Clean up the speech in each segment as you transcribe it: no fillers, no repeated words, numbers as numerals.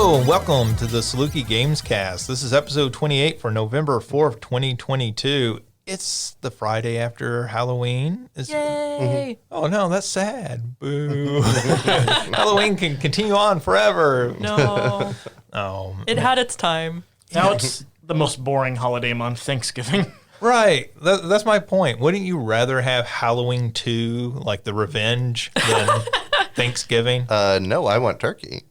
Hello, and welcome to the Saluki Gamescast. This is episode 28 for November 4th, 2022. It's the Friday after Halloween. Yay! Oh no, that's sad. Boo. Halloween can continue on forever. No. Oh, It had its time. Now it's the most boring holiday month, Thanksgiving. right. That's my point. Wouldn't you rather have Halloween 2, like the revenge, than Thanksgiving? No, I want turkey.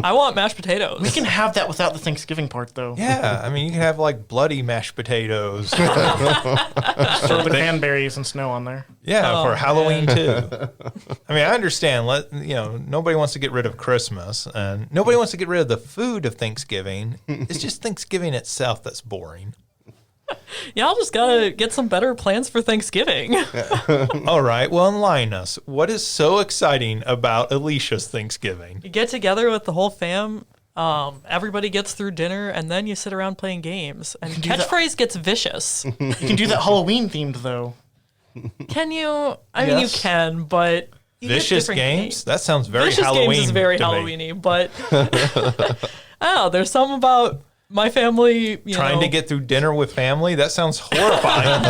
I want mashed potatoes. We can have that without the Thanksgiving part, though. Yeah, I mean, you can have like bloody mashed potatoes. Throw the cranberries and snow on there. Yeah, Oh, for Halloween man. too. I mean, I understand. Nobody wants to get rid of Christmas, and nobody wants to get rid of the food of Thanksgiving. It's just Thanksgiving itself that's boring. Y'all just gotta get some better plans for Thanksgiving. All right, well, enlighten us. What is so exciting about Alicia's Thanksgiving? You get together with the whole fam. Everybody gets through dinner, and then you sit around playing games. And do that. catchphrase gets vicious. You can do that Halloween themed, though. Can you? I mean, you Yes. can, but you get Vicious different games? That sounds very Vicious Halloween. games is very to me. Halloween-y, but I don't know. There's some about my family. Trying to get through dinner with family? That sounds horrifying.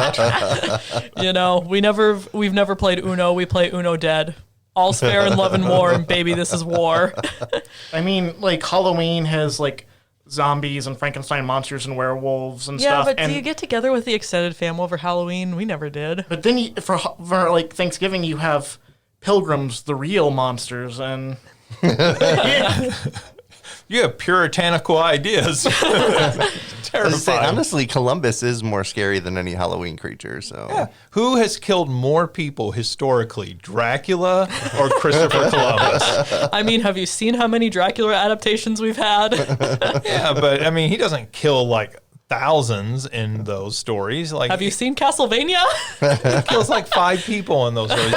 We've never played Uno. We play Uno Dead. All's fair in love and war, and baby, this is war. I mean, like, Halloween has, like, zombies and Frankenstein monsters and werewolves and Yeah, stuff. but and, do you get together with the extended fam over Halloween? We never did. But then for like, Thanksgiving, you have pilgrims, the real monsters, and... You have puritanical ideas. I was gonna say, Terrifying. honestly, Columbus is more scary than any Halloween creature. So Yeah. Who has killed more people historically, Dracula or Christopher Columbus? I mean, have you seen how many Dracula adaptations we've had? Yeah, but I mean, he doesn't kill like thousands in those stories. Like, Have you seen Castlevania? he kills like 5 people in those stories.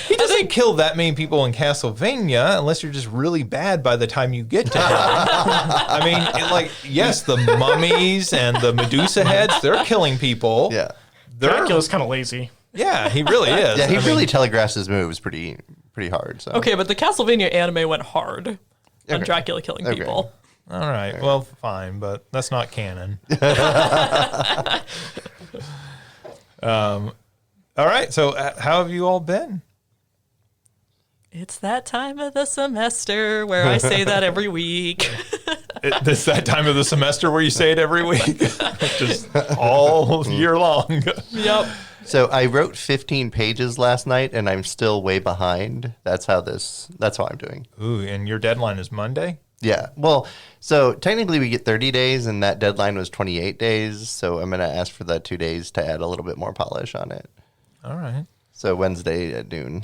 He doesn't kill that many people in Castlevania unless you're just really bad by the time you get to him. I mean, yes, the mummies and the Medusa heads, they're killing people. yeah, Dracula's kind of lazy. Yeah, he really is. yeah, he I mean, really telegraphs his moves pretty hard. So Okay, but the Castlevania anime went hard on Okay. Dracula killing Okay. people. all right, well, fine, but that's not canon. All right, so how have you all been? It's that time of the semester where I say that every week. It's that time of the semester where you say it every week, just all year long. Yep. So I wrote 15 pages last night, and I'm still way behind. That's how I'm doing. Ooh, and your deadline is Monday? Yeah. Well, so technically we get 30 days, and that deadline was 28 days. So I'm gonna ask for that 2 days to add a little bit more polish on it. All right. So Wednesday at noon.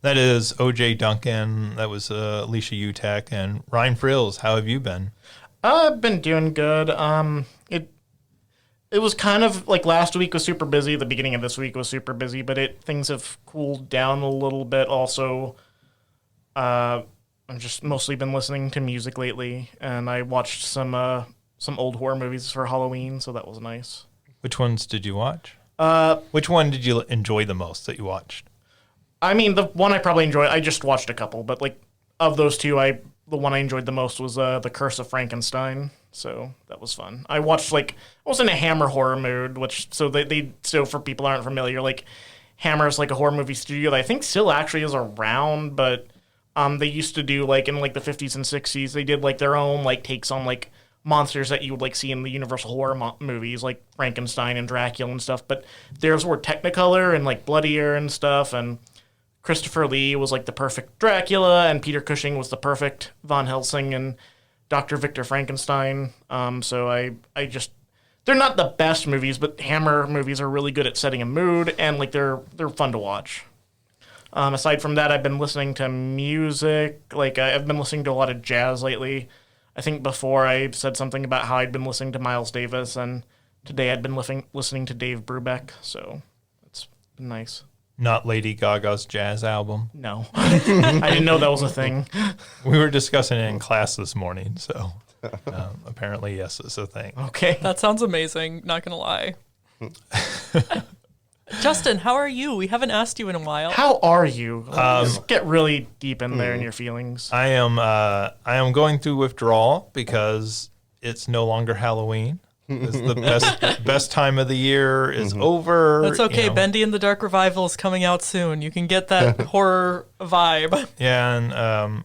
That is OJ Duncan. That was Alicia Utek and Ryan Frills. How have you been? I've been doing good. It was kind of like last week was super busy. The beginning of this week was super busy, but things have cooled down a little bit. Also, I've just mostly been listening to music lately, and I watched some old horror movies for Halloween, so that was nice. Which ones did you watch? Which one did you enjoy the most that you watched? I mean, the one I probably enjoyed. I just watched a couple, but like of those two, the one I enjoyed the most was The Curse of Frankenstein. So that was fun. I watched I was in a Hammer horror mood, so for people who aren't familiar, like Hammer's like a horror movie studio that I think still actually is around, but they used to do like in like the 50s and 60s, they did like their own like takes on like monsters that you would like see in the Universal horror movies like Frankenstein and Dracula and stuff, but theirs were Technicolor and like bloodier and stuff, and Christopher Lee was like the perfect Dracula, and Peter Cushing was the perfect Von Helsing and Dr. Victor Frankenstein. So I just, they're not the best movies, but Hammer movies are really good at setting a mood, and like they're fun to watch. Aside from that, I've been listening to music. Like I've been listening to a lot of jazz lately. I think before I said something about how I'd been listening to Miles Davis, and today I'd been listening to Dave Brubeck. So it's been nice. Not Lady Gaga's jazz album. No, I didn't know that was a thing. We were discussing it in class this morning, so apparently, yes, it's a thing. Okay. That sounds amazing. Not gonna lie. Justin, how are you? We haven't asked you in a while. How are you? Just get really deep in there in your feelings. I am going through withdrawal because it's no longer Halloween. It's the best time of the year is over. That's okay. You know. Bendy and the Dark Revival is coming out soon. You can get that horror vibe. Yeah, and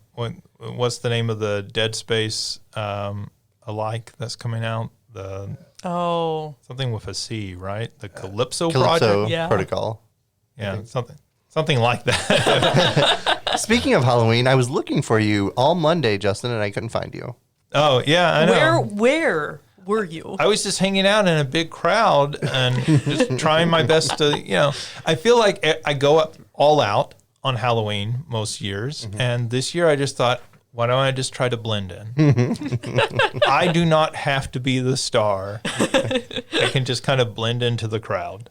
what's the name of the Dead Space alike that's coming out? Something with a C, right? The Calypso Project. Yeah. Protocol. Yeah, something like that. Speaking of Halloween, I was looking for you all Monday, Justin, and I couldn't find you. Oh yeah, I know. Where were you? I was just hanging out in a big crowd and just trying my best to, I feel like I go up all out on Halloween most years. And this year I just thought, why don't I just try to blend in? I do not have to be the star. I can just kind of blend into the crowd.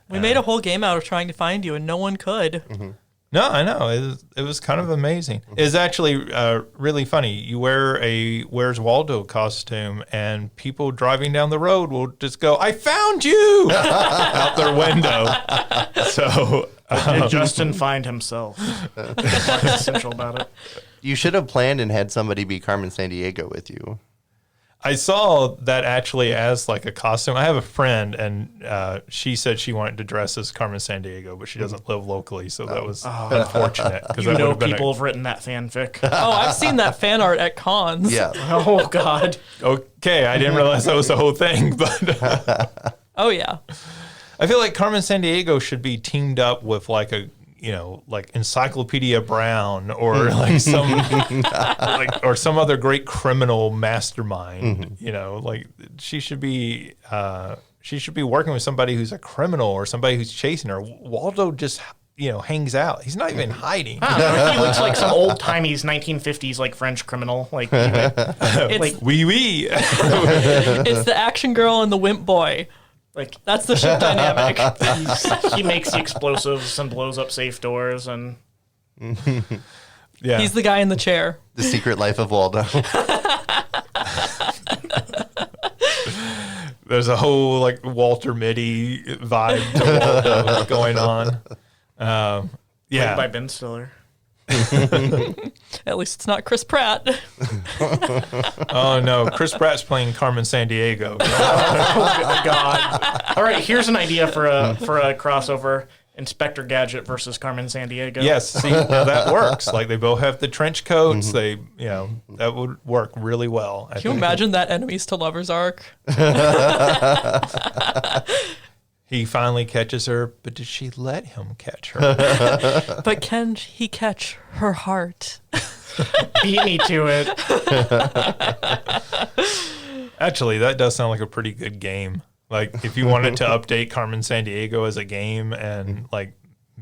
We made a whole game out of trying to find you, and no one could. No, I know. It was kind of amazing. It's actually really funny. You wear a Where's Waldo costume, and people driving down the road will just go, I found you! out their window. So, Did Justin find himself? That's what's essential about it. You should have planned and had somebody be Carmen Sandiego with you. I saw that actually as like a costume. I have a friend, and she said she wanted to dress as Carmen Sandiego, but she doesn't live locally, so that was unfortunate. People have written that fanfic. Oh, I've seen that fan art at cons. Yeah. Oh, God. Okay, I didn't realize that was the whole thing, but Oh, yeah. I feel like Carmen Sandiego should be teamed up with like a, like Encyclopedia Brown or like some or some other great criminal mastermind. Like she should be working with somebody who's a criminal or somebody who's chasing her. Waldo just hangs out. He's not even hiding. I don't know. He looks like some old timey 1950s like French criminal. Like It's, Wee wee. it's the action girl and the wimp boy. Like That's the ship dynamic. he makes the explosives and blows up safe doors, and Yeah. He's the guy in the chair. The Secret Life of Waldo. There's a whole like Walter Mitty vibe to Waldo going on. played Yeah. by Ben Stiller. At least it's not Chris Pratt. Oh no, Chris Pratt's playing Carmen Sandiego. Oh, God. All right, here's an idea for a crossover: Inspector Gadget versus Carmen Sandiego. Yes, see, now that works. Like they both have the trench coats. They, that would work really well. Can you imagine that enemies to lovers arc? He finally catches her, but did she let him catch her? But can he catch her heart? Beat me to it. Actually, that does sound like a pretty good game. Like if you wanted to update Carmen Sandiego as a game and like,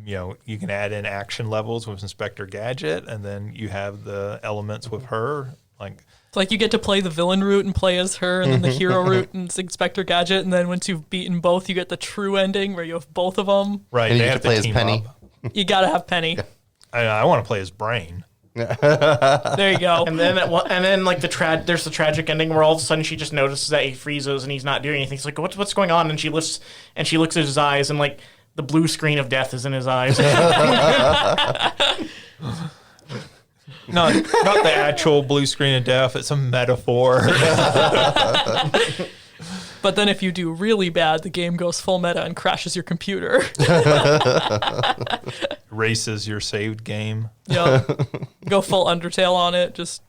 you can add in action levels with Inspector Gadget and then you have the elements with her. Like It's like you get to play the villain route and play as her, and then the hero route and it's Inspector Gadget, and then once you've beaten both, you get the true ending where you have both of them. right, And you they get have to play as team Penny. up. You gotta have Penny. I want to play as Brain. There you go. And then like there's the tragic ending where all of a sudden she just notices that he freezes and he's not doing anything. She's like, what's going on? And she looks at his eyes, and like the blue screen of death is in his eyes. No, not the actual blue screen of death. It's a metaphor. But then if you do really bad, the game goes full meta and crashes your computer. Erases your saved game. Yep. Go full Undertale on it. Just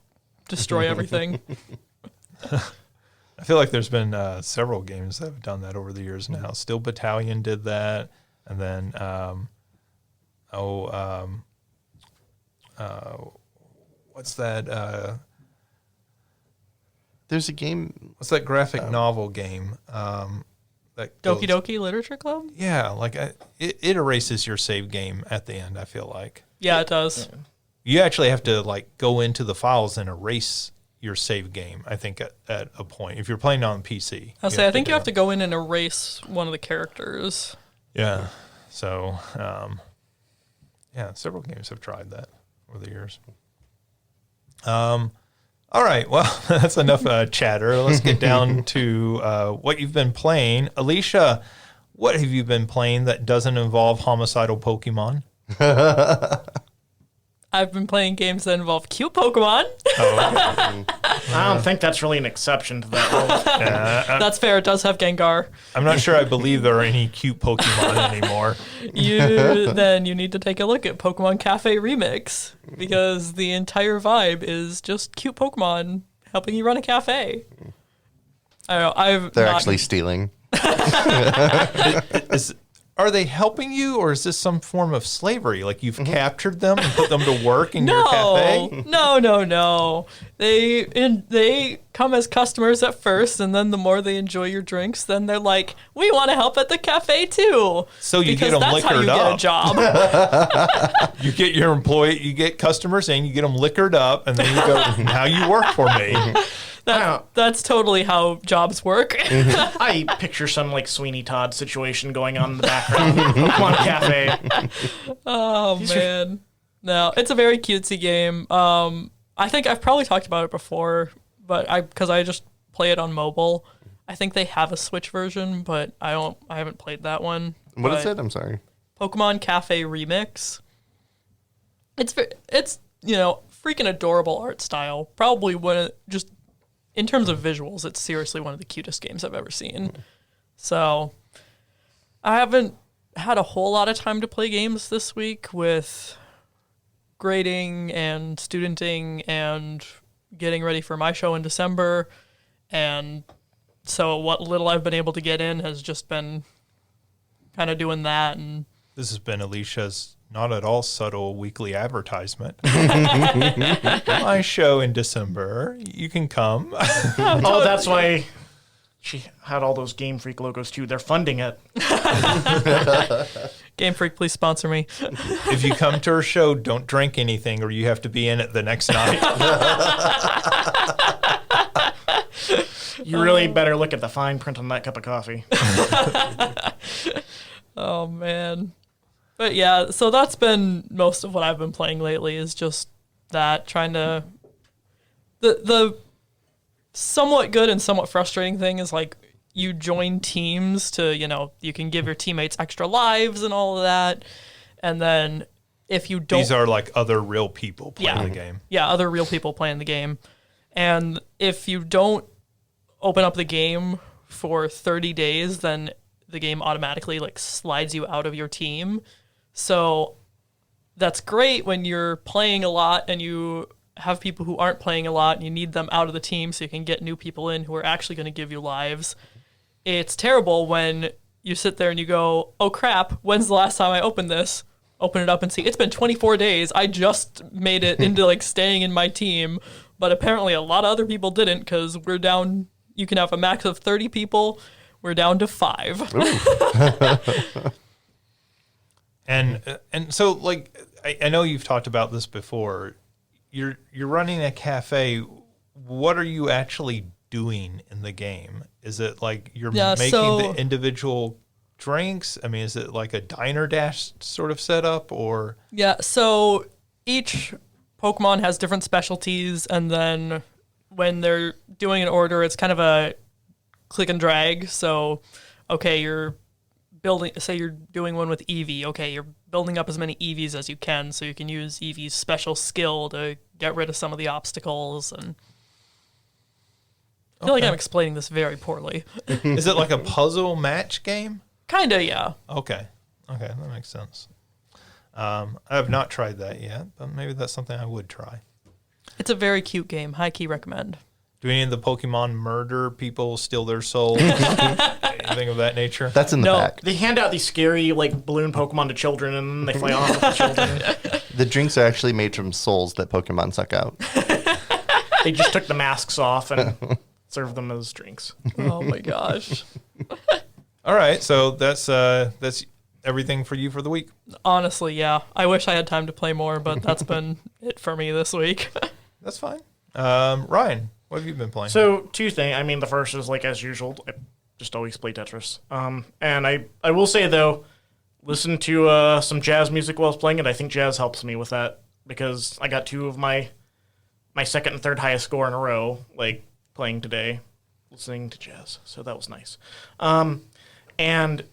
destroy everything. I feel like there's been several games that have done that over the years now. Steel Battalion did that. And then, what's that? There's a game. What's that graphic novel game? That Doki Doki Literature Club? Yeah, like it erases your save game at the end. I feel like Yeah, it does. you actually have to like go into the files and erase your save game. I think at a point, if you're playing on PC, I think you have to go in and erase one of the characters. Yeah. So, several games have tried that over the years. All right. Well, that's enough chatter. Let's get down to what you've been playing. Alicia, What have you been playing that doesn't involve homicidal Pokemon? I've been playing games that involve cute Pokemon. I don't think that's really an exception to that rule. That's fair. It does have Gengar. I'm not sure I believe there are any cute Pokemon anymore. Then you need to take a look at Pokemon Cafe Remix, because the entire vibe is just cute Pokemon helping you run a cafe. I don't know. They're actually stealing. Are they helping you, or is this some form of slavery? Like you've captured them and put them to work in your cafe? No. They come as customers at first, and then the more they enjoy your drinks, then they're like, "We want to help at the cafe too." So you because get them that's how you liquored get a up. job. You get your you get customers and you get them liquored up, and then you go, "Now you work for me." That's totally how jobs work. I picture some like Sweeney Todd situation going on in the background. Pokemon Cafe. Oh man, no, it's a very cutesy game. I think I've probably talked about it before, but because I just play it on mobile. I think they have a Switch version, but I haven't played that one. What is it? I'm sorry. Pokemon Cafe Remix. It's freaking adorable art style. Probably just in terms of visuals, it's seriously one of the cutest games I've ever seen. So I haven't had a whole lot of time to play games this week with grading and studenting and getting ready for my show in December. And so what little I've been able to get in has just been kind of doing that. And This has been Alicia's not at all subtle weekly advertisement. My show in December. You can come. Oh, that's why she had all those Game Freak logos too. They're funding it. Game Freak, please sponsor me. If you come to her show, don't drink anything or you have to be in it the next night. You really better look at the fine print on that cup of coffee. Oh, man. But yeah, so that's been most of what I've been playing lately is just that, trying to... The somewhat good and somewhat frustrating thing is, like, you join teams to, you can give your teammates extra lives and all of that. And then if you don't... These are like other real people playing the game. Yeah, other real people playing the game. And if you don't open up the game for 30 days, then the game automatically like slides you out of your team. So that's great when you're playing a lot and you have people who aren't playing a lot and you need them out of the team so you can get new people in who are actually going to give you lives. It's terrible when you sit there and you go, oh crap, when's the last time I opened this? Open it up and see, it's been 24 days. I just made it into like staying in my team, but apparently a lot of other people didn't because we're down, you can have a max of 30 people. We're down to 5. And so, like, I know you've talked about this before. You're running a cafe. What are you actually doing in the game? Is it like you're making the individual drinks? I mean, is it like a diner dash sort of setup, or? Yeah, so each Pokemon has different specialties, and then when they're doing an order, it's kind of a click and drag. So, okay, you're doing one with Eevee. Okay, you're building up as many Eevees as you can so you can use Eevee's special skill to get rid of some of the obstacles. And I feel like I'm explaining this very poorly. Is it like a puzzle match game? Kinda, yeah. Okay, that makes sense. I have not tried that yet, but maybe that's something I would try. It's a very cute game. High key recommend. Do any of the Pokemon murder people, steal their souls? Anything of that nature? That's in the back. They hand out these scary like balloon Pokemon to children and then they fly off with the children. The drinks are actually made from souls that Pokemon suck out. They just took the masks off and served them as drinks. Oh my gosh. All right, so that's everything for you for the week. Honestly, yeah. I wish I had time to play more, but that's been it for me this week. That's fine. Ryan, what have you been playing? So, two things. I mean, the first is, like, as usual, I just always play Tetris. And I will say, though, listen to some jazz music while I was playing it. I think jazz helps me with that because I got 2 of my second and third highest score in a row, like, playing today, listening to jazz. So that was nice. And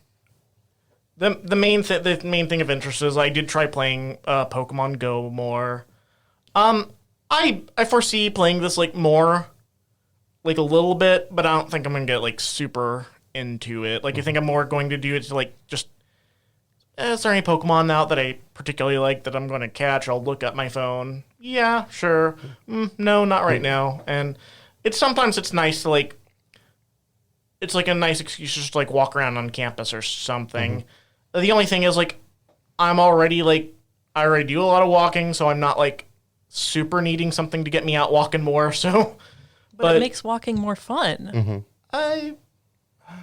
the main thing of interest is I did try playing Pokemon Go more. I foresee playing this like more, like a little bit, but I don't think I'm gonna get like super into it. Like I think I'm more going to do it to like just. Is there any Pokemon out that I particularly like that I'm going to catch? I'll look at my phone. Yeah, sure. No, not right now. And sometimes it's nice to like. It's like a nice excuse just to like walk around on campus or something. The only thing is like, I already do a lot of walking, so I'm not like super needing something to get me out walking more. So, but it makes walking more fun.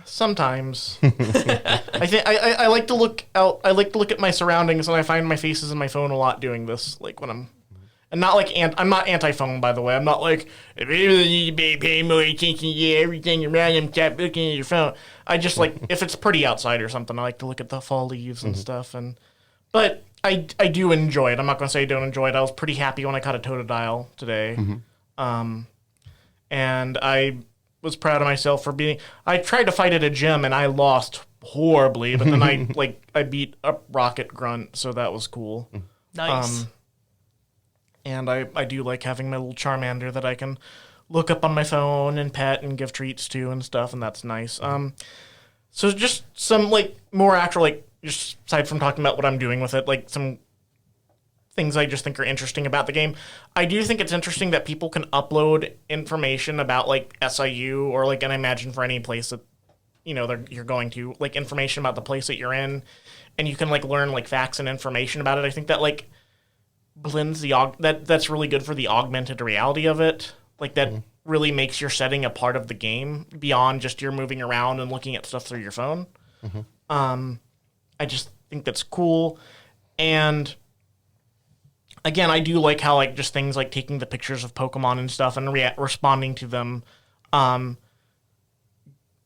Sometimes I think I like to look out. I like to look at my surroundings, and I find my faces in my phone a lot doing this. Like when and not like I'm not anti-phone, by the way. I'm not like if you really need to pay more attention to everything around them, stop looking at your phone. I just like if it's pretty outside or something, I like to look at the fall leaves and stuff. But I do enjoy it. I'm not gonna say I don't enjoy it. I was pretty happy when I caught a Totodile today, and I was proud of myself for being. I tried to fight at a gym and I lost horribly, but then I beat a Rocket Grunt, so that was cool. Nice. And I do like having my little Charmander that I can look up on my phone and pet and give treats to and stuff, and that's nice. So just some like more actual like just aside from talking about what I'm doing with it, like some things I just think are interesting about the game. I do think it's interesting that people can upload information about like SIU or like, and I imagine for any place that, you know, you're going to, like information about the place that you're in, and you can like learn like facts and information about it. I think that like blends that's really good for the augmented reality of it. Like that really makes your setting a part of the game beyond just you're moving around and looking at stuff through your phone. I just think that's cool. And again, I do like how like just things like taking the pictures of Pokemon and stuff and responding to them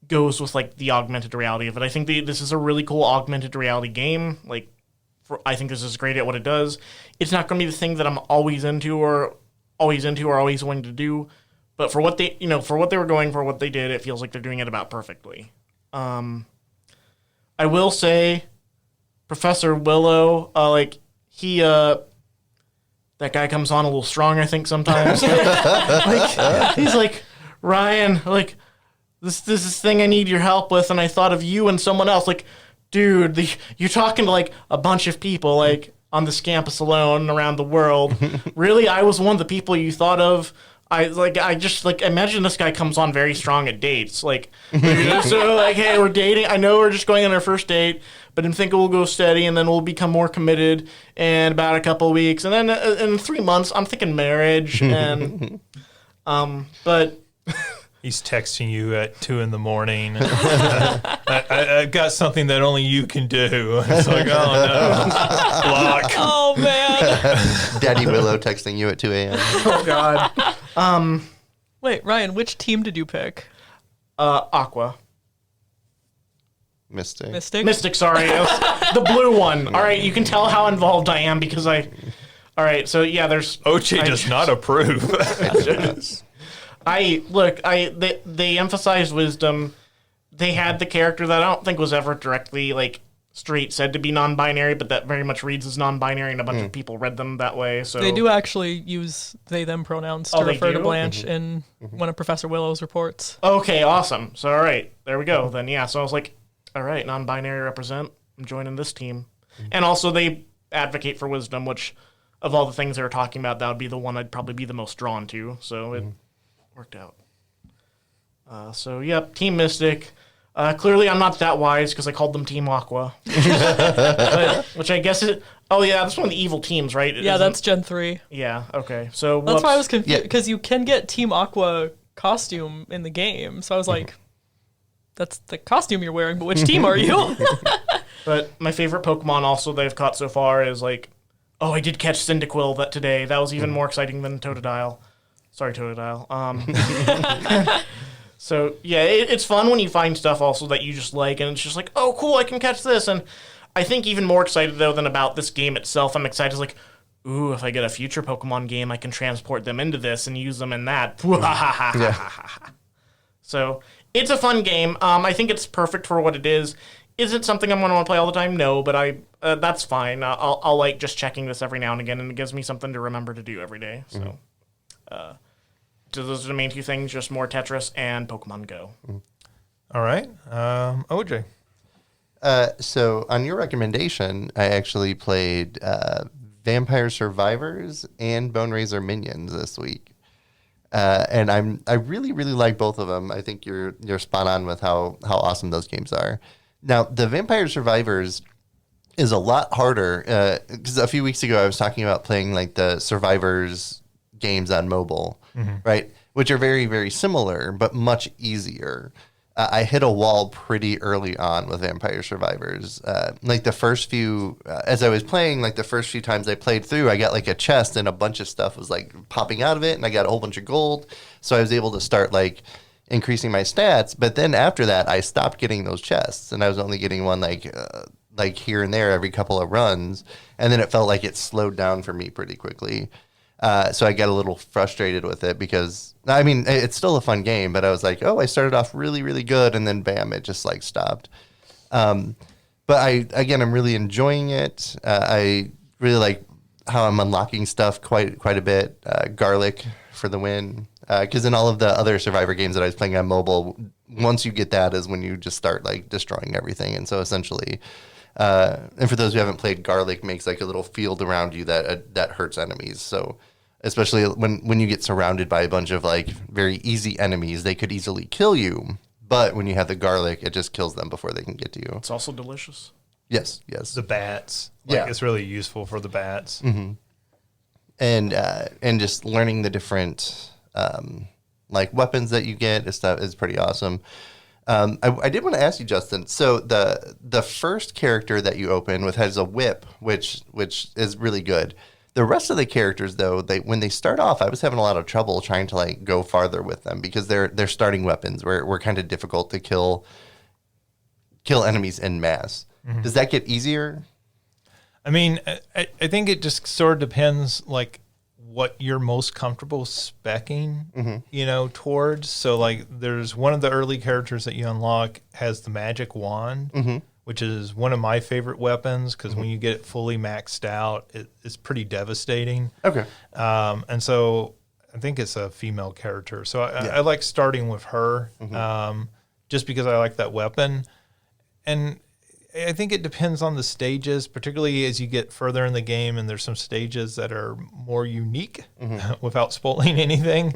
goes with like the augmented reality of it. I think this is a really cool augmented reality game. Like, I think this is great at what it does. It's not going to be the thing that I'm always into or always wanting to do, but for what they were going for, what they did, it feels like they're doing it about perfectly. I will say, Professor Willow, like he that guy comes on a little strong, I think, sometimes. Like, he's like, Ryan, like, this is thing I need your help with, and I thought of you and someone else. Like, dude, you're talking to, like, a bunch of people, like, on this campus alone around the world. Really, I was one of the people you thought of. I just imagine this guy comes on very strong at dates. Like, so, like, hey, we're dating. I know we're just going on our first date, but I think we'll go steady, and then we'll become more committed in about a couple of weeks. And then in 3 months, I'm thinking marriage. And, but... He's texting you at 2 a.m. I got something that only you can do. It's like, oh no, block. Oh man. Daddy Willow texting you at 2 a.m. Oh God. Wait, Ryan, which team did you pick? Aqua. Mystic, sorry. The blue one. All right, you can tell how involved I am because all right, so yeah, there's... OJ does not approve. They emphasized wisdom. They had the character that I don't think was ever directly, like, straight said to be non-binary, but that very much reads as non-binary, and a bunch of people read them that way, so... They do actually use they-them pronouns to refer to Blanche in one of Professor Willow's reports. Okay, awesome. So, all right, there we go. Then, yeah, so I was like, all right, non-binary represent. I'm joining this team. And also, they advocate for wisdom, which, of all the things they were talking about, that would be the one I'd probably be the most drawn to, so it worked out. So, yep, Team Mystic. Clearly, I'm not that wise because I called them Team Aqua. Which I guess is... Oh, yeah, that's one of the evil teams, right? That's Gen 3. Yeah, okay. So that's why I was confused, because you can get Team Aqua costume in the game. So I was like, that's the costume you're wearing, but which team are you? But my favorite Pokemon also that I've caught so far is like... Oh, I did catch Cyndaquil today. That was even more exciting than Totodile. Sorry, Totodile. So, yeah, it's fun when you find stuff also that you just like, and it's just like, oh, cool, I can catch this. And I think even more excited, though, than about this game itself, I'm excited, like, ooh, if I get a future Pokemon game, I can transport them into this and use them in that. So, it's a fun game. I think it's perfect for what it is. Is it something I'm going to want to play all the time? No, but that's fine. I'll like just checking this every now and again, and it gives me something to remember to do every day. So, so those are the main two things: just more Tetris and Pokemon Go. All right, OJ. So on your recommendation, I actually played Vampire Survivors and Bone Razor Minions this week. And I really, really like both of them. I think you're spot on with how awesome those games are. Now, the Vampire Survivors is a lot harder because a few weeks ago I was talking about playing like the Survivors games on mobile, right? Which are very, very similar, but much easier. I hit a wall pretty early on with Vampire Survivors. Like the first few, as I was playing, like the first few times I played through, I got like a chest and a bunch of stuff was like popping out of it, and I got a whole bunch of gold. So I was able to start like increasing my stats. But then after that, I stopped getting those chests, and I was only getting one like here and there every couple of runs, and then it felt like it slowed down for me pretty quickly. So I got a little frustrated with it because, I mean, it's still a fun game, but I was like, oh, I started off really, really good, and then bam, it just like stopped. But I'm really enjoying it. I really like how I'm unlocking stuff quite a bit. Garlic for the win. Because in all of the other Survivor games that I was playing on mobile, once you get that is when you just start like destroying everything. And so essentially, and for those who haven't played, Garlic makes like a little field around you that hurts enemies. So especially when you get surrounded by a bunch of like very easy enemies, they could easily kill you. But when you have the garlic, it just kills them before they can get to you. It's also delicious. Yes. The bats. It's really useful for the bats. Mm-hmm. And just learning the different like weapons that you get is pretty awesome. I did want to ask you, Justin. So the first character that you open with has a whip, which is really good. The rest of the characters, though, when they start off, I was having a lot of trouble trying to like go farther with them because their starting weapons were kind of difficult to kill enemies en masse. Mm-hmm. Does that get easier? I mean, I think it just sort of depends, like what you're most comfortable speccing, towards. So like there's one of the early characters that you unlock has the magic wand, which is one of my favorite weapons because when you get it fully maxed out, it's pretty devastating. Okay. And so I think it's a female character. So I like starting with her just because I like that weapon. And I think it depends on the stages, particularly as you get further in the game and there's some stages that are more unique without spoiling anything.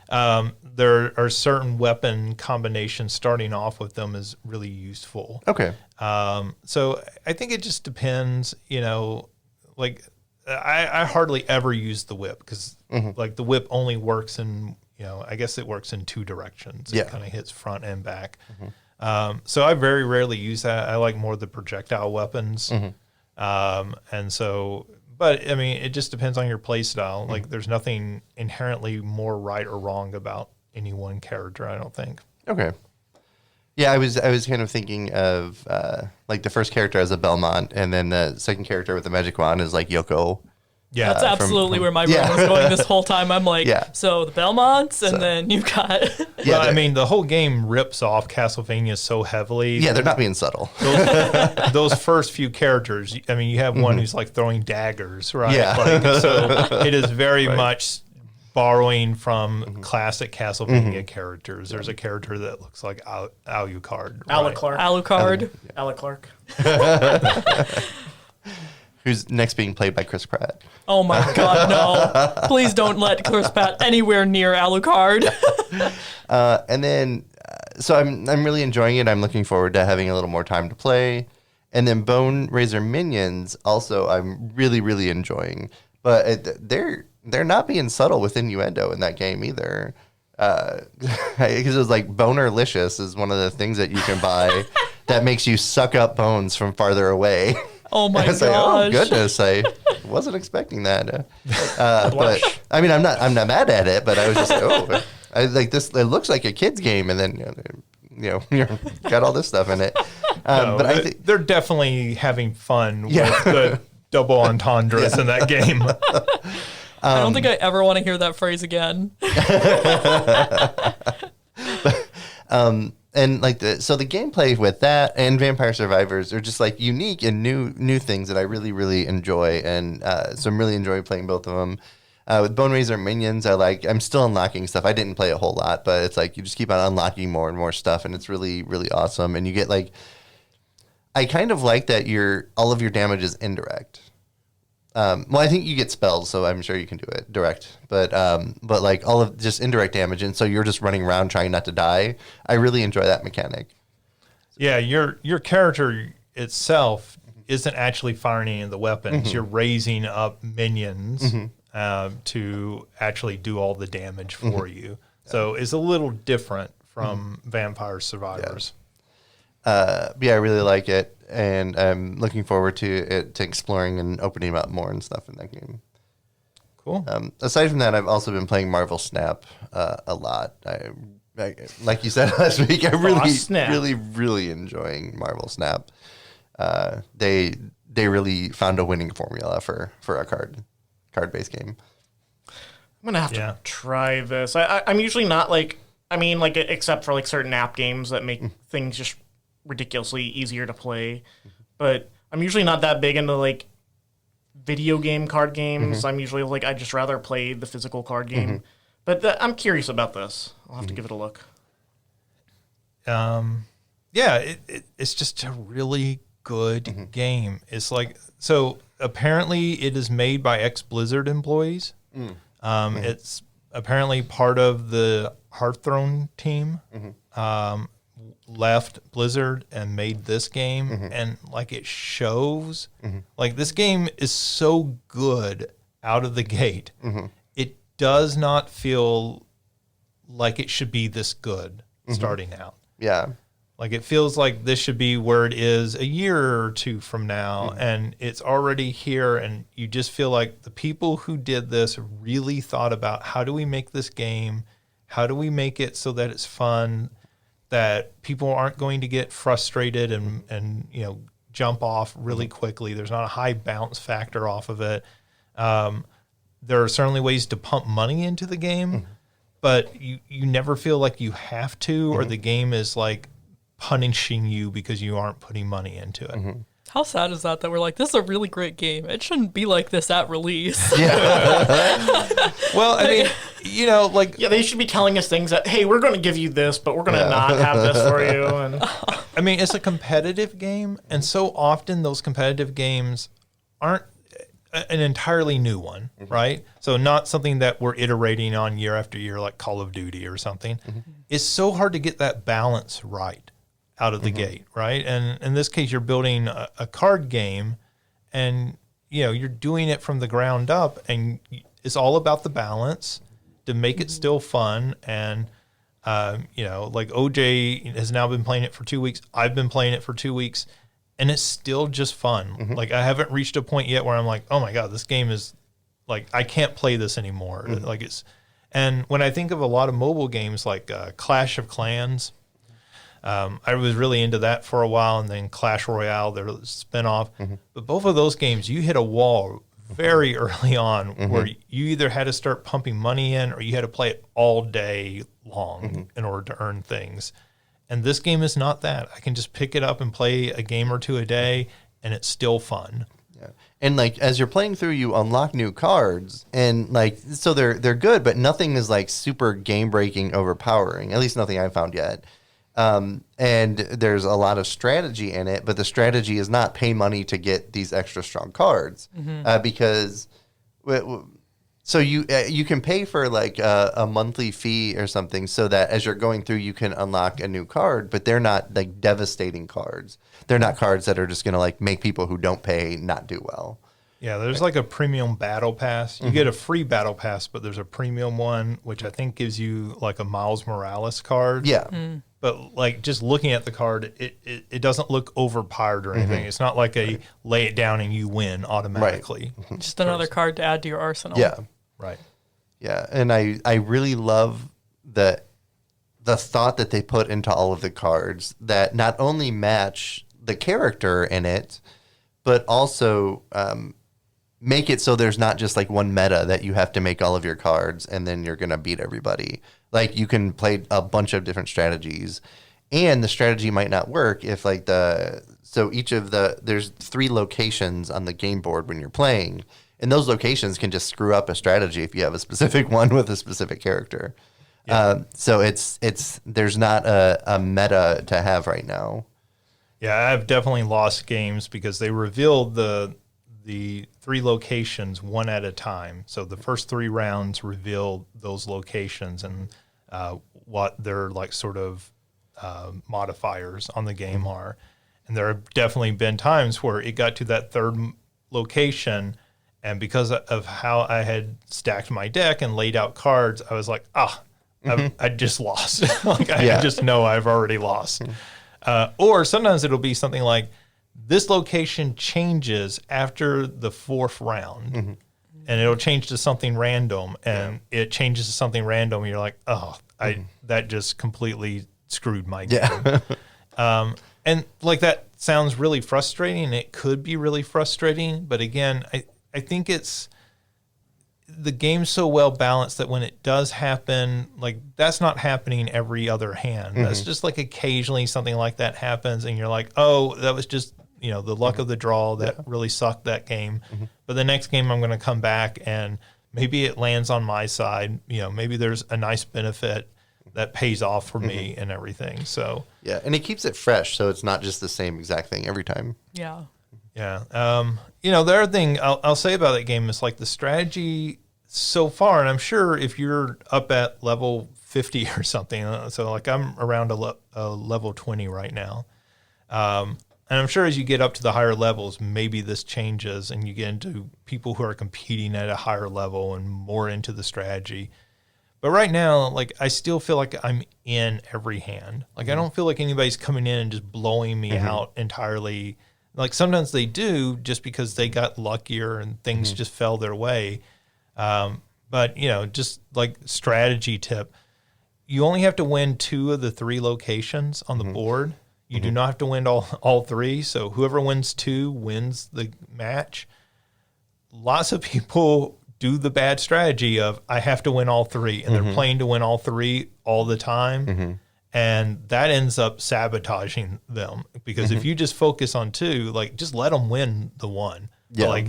There are certain weapon combinations starting off with them is really useful. Okay. So I think it just depends, like I hardly ever use the whip because like the whip only works in, I guess it works in two directions. It kind of hits front and back. So I very rarely use that. I like more of the projectile weapons. And so, but I mean, it just depends on your play style. Like there's nothing inherently more right or wrong about any one character, I don't think. Okay. Yeah, I was kind of thinking of like the first character as a Belmont, and then the second character with the magic wand is like Yoko. Yeah, that's absolutely where my brain was going this whole time. I'm like, so the Belmonts, and then you got. Yeah, I mean, the whole game rips off Castlevania so heavily. Yeah, they're not being subtle. Those first few characters, I mean, you have one who's like throwing daggers, right? Yeah. Like, so it is very much borrowing from classic Castlevania characters. There's a character that looks like Alucard. Alucard. Alucard. Who's next being played by Chris Pratt. Oh my God, no. Please don't let Chris Pratt anywhere near Alucard. And then, so I'm really enjoying it. I'm looking forward to having a little more time to play. And then Bone Razor Minions, also, I'm really, really enjoying. But they're not being subtle with innuendo in that game either. Because it was like Bonerlicious is one of the things that you can buy that makes you suck up bones from farther away. Oh my gosh! Like, oh goodness, I wasn't expecting that. But I mean, I'm not mad at it, but I was just like, I like this. It looks like a kid's game, and then you got all this stuff in it. But I think they're definitely having fun with the double entendres in that game. I don't think I ever want to hear that phrase again. And like so the gameplay with that and Vampire Survivors are just like unique and new things that I really, really enjoy. And so I'm really enjoying playing both of them. With Bone Razor Minions, I'm still unlocking stuff. I didn't play a whole lot, but it's like you just keep on unlocking more and more stuff, and it's really, really awesome. And you get like, I kind of like that all of your damage is indirect. Well, I think you get spells, so I'm sure you can do it direct. But like all of just indirect damage, and so you're just running around trying not to die. I really enjoy that mechanic. Yeah, your character itself isn't actually firing any of the weapons. You're raising up minions to actually do all the damage for you. So it's a little different from Vampire Survivors. Yeah, I really like it, and I'm looking forward to exploring and opening up more and stuff in that game. Cool. Aside from that, I've also been playing Marvel Snap a lot. I, like you said last week, I'm really enjoying Marvel Snap. They really found a winning formula for a card-based game. I'm gonna have to try this. I'm usually not except for like certain app games that make things just ridiculously easier to play. But I'm usually not that big into like video game card games. I'm usually like I'd just rather play the physical card game. But I'm curious about this. I'll have to give it a look. It's just a really good game. It's like, so apparently it is made by ex-Blizzard employees. It's apparently part of the Hearthstone team. Left Blizzard and made this game, and like it shows. Like this game is so good out of the gate. It does not feel like it should be this good starting out. Yeah. Like it feels like this should be where it is a year or two from now, and it's already here, and you just feel like the people who did this really thought about how do we make this game, how do we make it so that it's fun, that people aren't going to get frustrated and jump off really quickly. There's not a high bounce factor off of it. There are certainly ways to pump money into the game, but you never feel like you have to, or the game is like punishing you because you aren't putting money into it. How sad is that we're like, this is a really great game. It shouldn't be like this at release. Well, I mean, they should be telling us things that, hey, we're going to give you this, but we're going to not have this for you. And I mean, it's a competitive game, and so often those competitive games aren't an entirely new one, right? So not something that we're iterating on year after year like Call of Duty or something. It's so hard to get that balance right out of the gate, right? And in this case, you're building a card game, and you're doing it from the ground up, and it's all about the balance to make it still fun. And like OJ has now been playing it for 2 weeks. I've been playing it for 2 weeks, and it's still just fun. Like I haven't reached a point yet where I'm like, oh my god, this game is like I can't play this anymore. Like it's, and when I think of a lot of mobile games like Clash of Clans. I was really into that for a while, and then Clash Royale, their spinoff. But both of those games, you hit a wall very early on where you either had to start pumping money in or you had to play it all day long in order to earn things. And this game is not that. I can just pick it up and play a game or two a day, and it's still fun. Yeah. And like as you're playing through, you unlock new cards, and like so they're good, but nothing is like super game breaking, overpowering. At least nothing I've found yet. And there's a lot of strategy in it, but the strategy is not pay money to get these extra strong cards, because so you can pay for like a monthly fee or something so that as you're going through, you can unlock a new card, but they're not like devastating cards. They're not cards that are just going to like make people who don't pay not do well. Yeah, there's like a premium battle pass. You get a free battle pass, but there's a premium one, which I think gives you like a Miles Morales card. Yeah. But like just looking at the card, it doesn't look overpowered or anything. It's not like a lay it down and you win automatically. Just another card to add to your arsenal. Yeah. Right. Yeah. And I really love the thought that they put into all of the cards that not only match the character in it, but also make it so there's not just like one meta that you have to make all of your cards and then you're going to beat everybody. Like you can play a bunch of different strategies, And the strategy might not work if like there's 3 locations on the game board when you're playing, and those locations can just screw up a strategy if you have a specific one with a specific character. Yeah. So there's not a meta to have right now. Yeah, I've definitely lost games because they revealed the 3 locations one at a time. So the first 3 rounds revealed those locations and what their like sort of modifiers on the game are. And there have definitely been times where it got to that 3rd location, and because of how I had stacked my deck and laid out cards, I was like, I just lost. Like I just know I've already lost. Or sometimes it'll be something like, this location changes after the 4th round, and it'll change to something random, and it changes to something random, and you're like, that just completely screwed my game. And like that sounds really frustrating, and it could be really frustrating, but again, I think it's the game's so well balanced that when it does happen, like that's not happening every other hand. That's just like occasionally something like that happens, and you're like, oh, that was just the luck of the draw that really sucked that game. But the next game I'm going to come back and maybe it lands on my side. Maybe there's a nice benefit that pays off for me and everything. So yeah, and it keeps it fresh, so it's not just the same exact thing every time. Yeah. Yeah. The other thing I'll say about that game is like the strategy so far, and I'm sure if you're up at level 50 or something, so like I'm around a level 20 right now. And I'm sure as you get up to the higher levels, maybe this changes and you get into people who are competing at a higher level and more into the strategy. But right now, like I still feel like I'm in every hand. Like I don't feel like anybody's coming in and just blowing me out entirely. Like sometimes they do just because they got luckier and things just fell their way. But just like strategy tip, you only have to win 2 of the 3 locations on the board. You do not have to win all 3. So whoever wins 2 wins the match. Lots of people do the bad strategy of I have to win all 3, and they're playing to win all 3 all the time. And that ends up sabotaging them because if you just focus on 2, like just let them win the 1. Yeah. But like,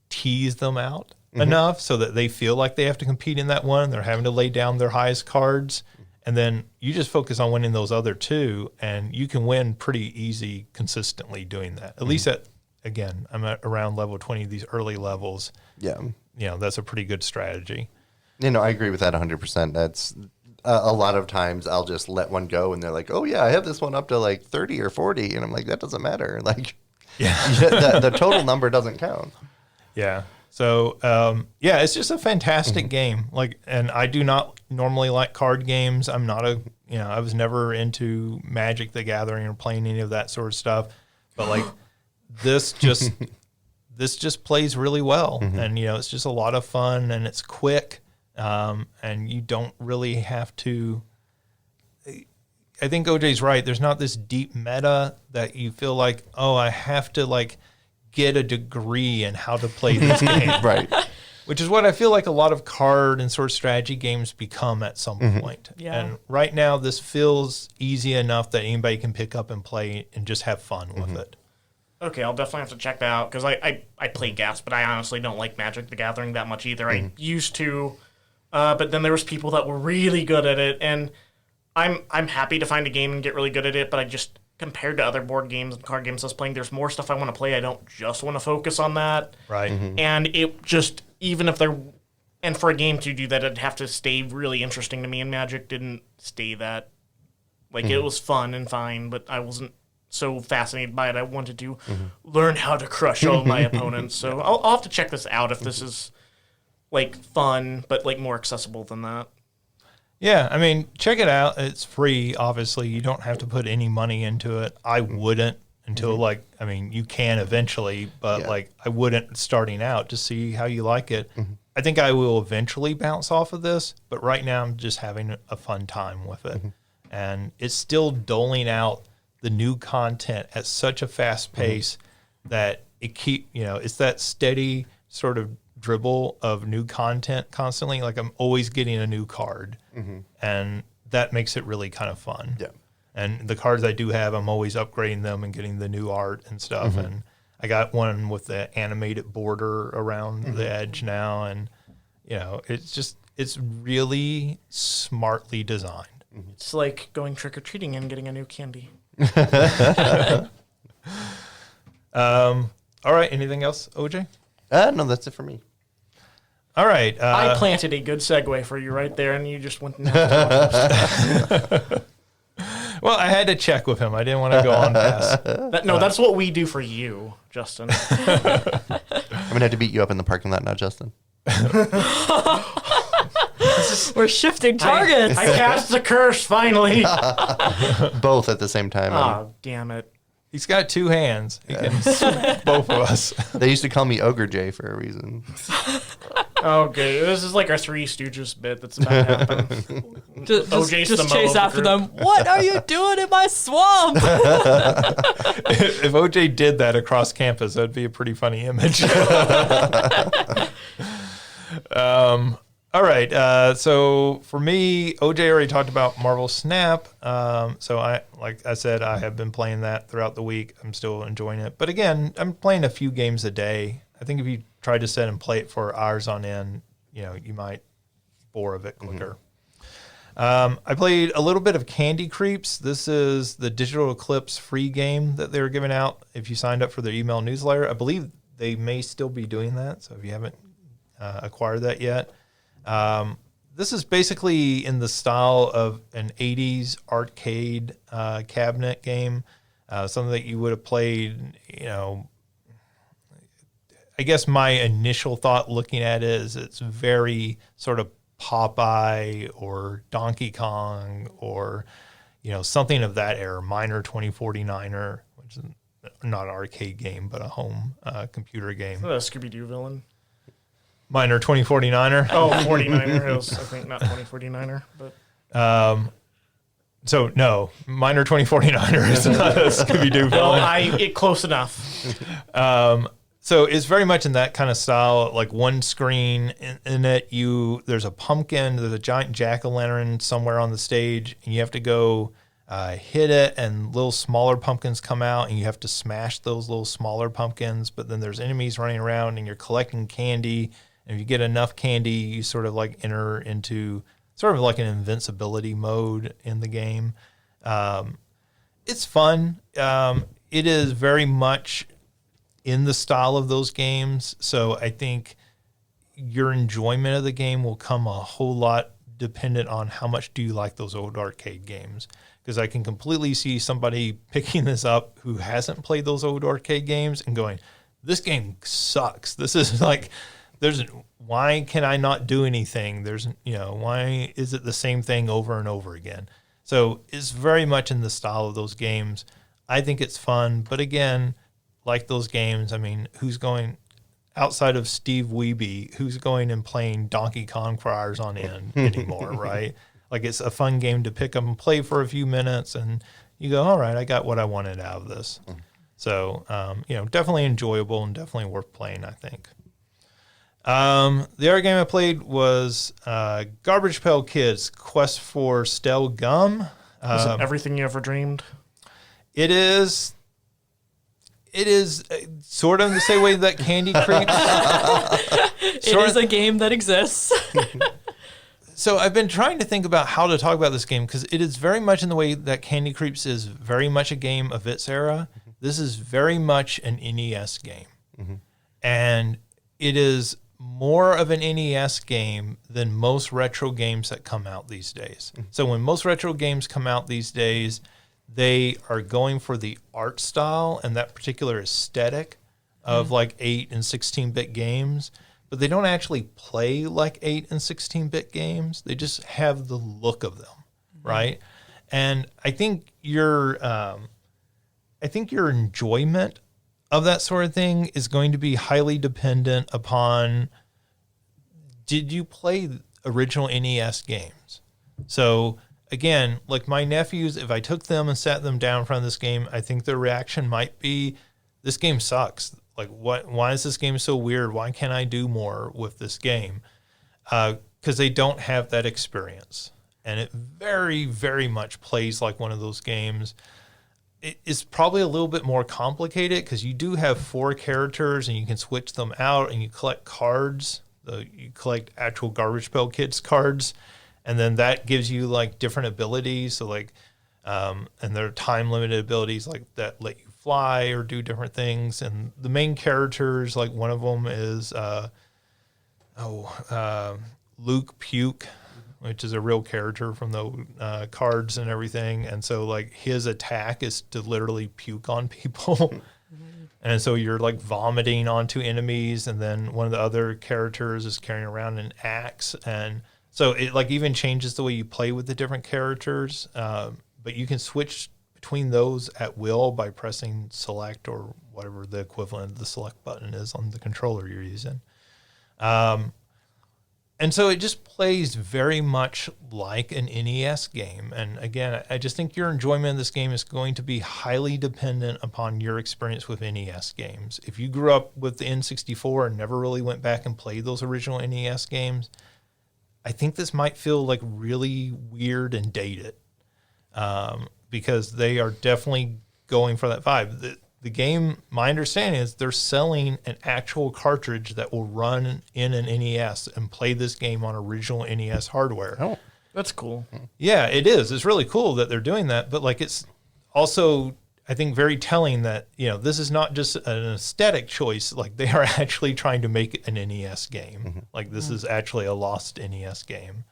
tease them out enough so that they feel like they have to compete in that 1. They're having to lay down their highest cards. And then you just focus on winning those other 2, and you can win pretty easy consistently doing that. At least again, I'm at around level 20, these early levels. Yeah. That's a pretty good strategy. I agree with that 100%. That's a lot of times I'll just let one go and they're like, oh yeah, I have this one up to like 30 or 40. And I'm like, that doesn't matter. Like the total number doesn't count. Yeah. So, it's just a fantastic game. Like, and I do not normally like card games. I'm not I was never into Magic the Gathering or playing any of that sort of stuff. But like this just plays really well. And, it's just a lot of fun and it's quick. And you don't really have to, I think OJ's right. There's not this deep meta that you feel like, oh, I have to like get a degree in how to play this game. Right. Which is what I feel like a lot of card and sort of strategy games become at some point. Yeah. And right now this feels easy enough that anybody can pick up and play and just have fun with it. Okay, I'll definitely have to check that out because I play Gas, but I honestly don't like Magic the Gathering that much either. I used to, but then there was people that were really good at it, and I'm happy to find a game and get really good at it, but I just, compared to other board games and card games I was playing, there's more stuff I want to play. I don't just want to focus on that. Right. And it just, even if they're, and for a game to do that, it'd have to stay really interesting to me, and Magic didn't stay that. Like, it was fun and fine, but I wasn't so fascinated by it. I wanted to learn how to crush all my opponents. So I'll have to check this out if this is, like, fun, but, like, more accessible than that. Yeah, I mean, check it out. It's free, obviously. You don't have to put any money into it. I wouldn't until, like, I mean, you can eventually, but, like, I wouldn't starting out to see how you like it. I think I will eventually bounce off of this, but right now I'm just having a fun time with it. And it's still doling out the new content at such a fast pace that it it's that steady sort of dribble of new content constantly. Like I'm always getting a new card, and that makes it really kind of fun. Yeah. And the cards I do have, I'm always upgrading them and getting the new art and stuff. And I got one with the animated border around the edge now. And, it's really smartly designed. It's like going trick-or-treating and getting a new candy. All right. Anything else, OJ? No, that's it for me. All right. I planted a good segue for you right there, and you just went. Well, I had to check with him. I didn't want to go on past. That's what we do for you, Justin. I'm gonna have to beat you up in the parking lot now, Justin. We're shifting targets. I cast the curse finally. Both at the same time. Oh, damn it. He's got two hands. He can smack both of us. They used to call me Ogre J for a reason. Okay, this is like our Three Stooges bit that's about to happen. OJ's Just the chase mo of after the them. What are you doing in my swamp? If OJ did that across campus, that'd be a pretty funny image. All right. So for me, OJ already talked about Marvel Snap. So like I said, I have been playing that throughout the week. I'm still enjoying it. But again, I'm playing a few games a day. I think if you try to sit and play it for hours on end, you might bore of it quicker. I played a little bit of Candy Creeps. This is the Digital Eclipse free game that they were giving out if you signed up for their email newsletter. I believe they may still be doing that. So if you haven't acquired that yet, this is basically in the style of an 80s arcade cabinet game, something that you would have played, I guess my initial thought looking at it is it's very sort of Popeye or Donkey Kong or, something of that era, Miner 2049er, which is not an arcade game, but a home computer game. A Scooby-Doo villain. Miner 2049er. Oh, 49er. It was, I think, not 2049er, but... So, no, Miner 2049er is not a Scooby-Doo villain. Close enough. So it's very much in that kind of style, like one screen in it. There's a pumpkin, there's a giant jack-o'-lantern somewhere on the stage, and you have to go hit it, and little smaller pumpkins come out, and you have to smash those little smaller pumpkins. But then there's enemies running around, and you're collecting candy. And if you get enough candy, you sort of like enter into sort of like an invincibility mode in the game. It's fun. It is very much in the style of those games. So I think your enjoyment of the game will come a whole lot dependent on how much do you like those old arcade games. Because I can completely see somebody picking this up who hasn't played those old arcade games and going, this game sucks. This is like, why can I not do anything? Why is it the same thing over and over again? So it's very much in the style of those games. I think it's fun, but again, like those games, I mean, who's going outside of Steve Wiebe, who's going and playing Donkey Kong for hours on end anymore, right? Like it's a fun game to pick up and play for a few minutes, and you go, all right, I got what I wanted out of this. So, definitely enjoyable and definitely worth playing, I think. The other game I played was Garbage Pail Kids Quest for Stale Gum. Is it everything you ever dreamed? It is sort of the same way that Candy Creeps. It is a game that exists. So I've been trying to think about how to talk about this game because it is very much in the way that Candy Creeps is very much a game of its era. This is very much an NES game. And it is more of an NES game than most retro games that come out these days. So when most retro games come out these days, they are going for the art style and that particular aesthetic of like 8 and 16-bit games, but they don't actually play like 8 and 16-bit games. They just have the look of them, right? And I think your enjoyment of that sort of thing is going to be highly dependent upon, did you play original NES games? So again, like my nephews, if I took them and sat them down in front of this game, I think their reaction might be, this game sucks. Like, why is this game so weird? Why can't I do more with this game? Because they don't have that experience. and it very, very much plays like one of those games. It is probably a little bit more complicated because you do have 4 characters and you can switch them out and you collect cards. You collect actual Garbage Pail Kids cards, and then that gives you like different abilities. So like, and there are time limited abilities like that let you fly or do different things. And the main characters, like one of them is Luke Puke, which is a real character from the cards and everything. And so like his attack is to literally puke on people. And so you're like vomiting onto enemies. And then one of the other characters is carrying around an axe. And so it like even changes the way you play with the different characters. But you can switch between those at will by pressing select or whatever the equivalent of the select button is on the controller you're using. And so it just plays very much like an NES game. And again, I just think your enjoyment of this game is going to be highly dependent upon your experience with NES games. If you grew up with the N64 and never really went back and played those original NES games, I think this might feel like really weird and dated, because they are definitely going for that vibe. The game, my understanding is they're selling an actual cartridge that will run in an NES and play this game on original NES hardware. Oh, that's cool. Yeah, it is. It's really cool that they're doing that, but like it's also, I think, very telling that, you know, this is not just an aesthetic choice. Like they are actually trying to make an NES game. Like this is actually a lost NES game.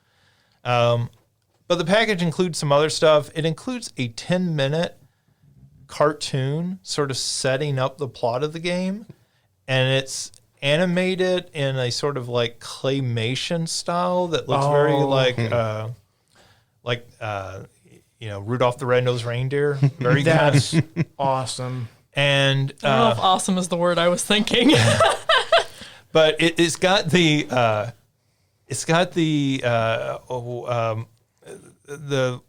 But the package includes some other stuff. It includes a 10-minute cartoon sort of setting up the plot of the game, and it's animated in a sort of like claymation style that looks very like Rudolph the Red-Nosed Reindeer. Very That's awesome. And I don't know if awesome is the word I was thinking. but it's got the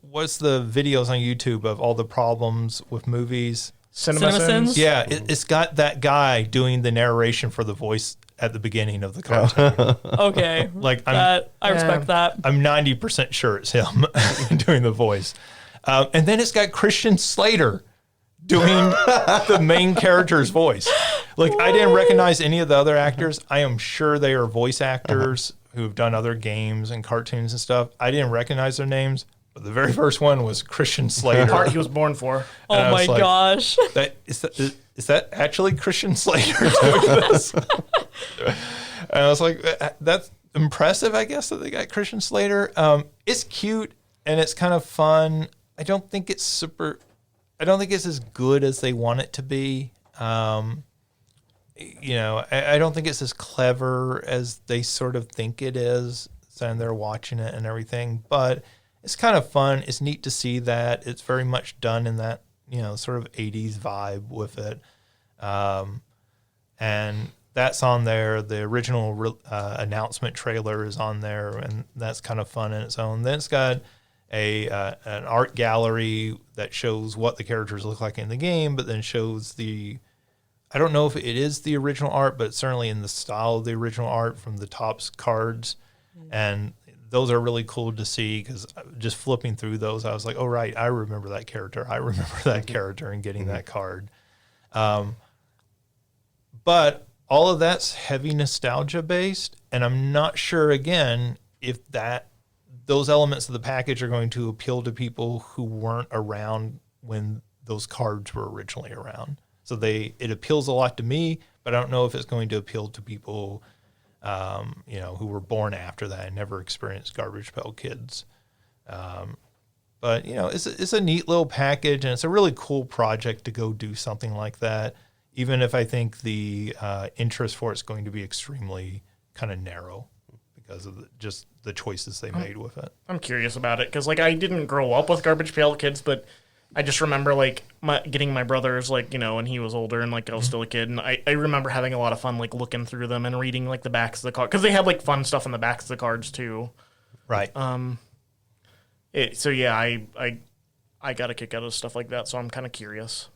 what's the videos on YouTube of all the problems with movies? CinemaSins? Yeah, it's got that guy doing the narration for the voice at the beginning of the cartoon. Okay. Like I respect that. I'm 90% sure it's him doing the voice. And then it's got Christian Slater doing the main character's voice. Like I didn't recognize any of the other actors. I am sure they are voice actors who have done other games and cartoons and stuff. I didn't recognize their names, but the very first one was Christian Slater. The part he was born for. Oh my gosh. Is that actually Christian Slater doing this? And I was like, that's impressive, I guess, that they got Christian Slater. It's cute and it's kind of fun. I don't think it's as good as they want it to be. I don't think it's as clever as they sort of think it is, and they're watching it and everything, but it's kind of fun. It's neat to see that. It's very much done in that, sort of 80s vibe with it. And that's on there. The original announcement trailer is on there, and that's kind of fun in its own. Then it's got an art gallery that shows what the characters look like in the game, but then shows I don't know if it is the original art, but it's certainly in the style of the original art from the Topps cards. And those are really cool to see because just flipping through those, I was like, oh, right, I remember that character. I remember that character and getting that card. But all of that's heavy nostalgia based. And I'm not sure, again, if those elements of the package are going to appeal to people who weren't around when those cards were originally around. So it appeals a lot to me, but I don't know if it's going to appeal to people, who were born after that and never experienced Garbage Pail Kids. But it's a neat little package, and it's a really cool project to go do something like that. Even if I think the interest for it's going to be extremely kind of narrow because of just the choices they made with it. I'm curious about it because I didn't grow up with Garbage Pail Kids, but I just remember getting my brothers when he was older and I was still a kid, and I remember having a lot of fun looking through them and reading the backs of the card because they had fun stuff in the backs of the cards too. Right. I got a kick out of stuff like that, so I'm kind of curious.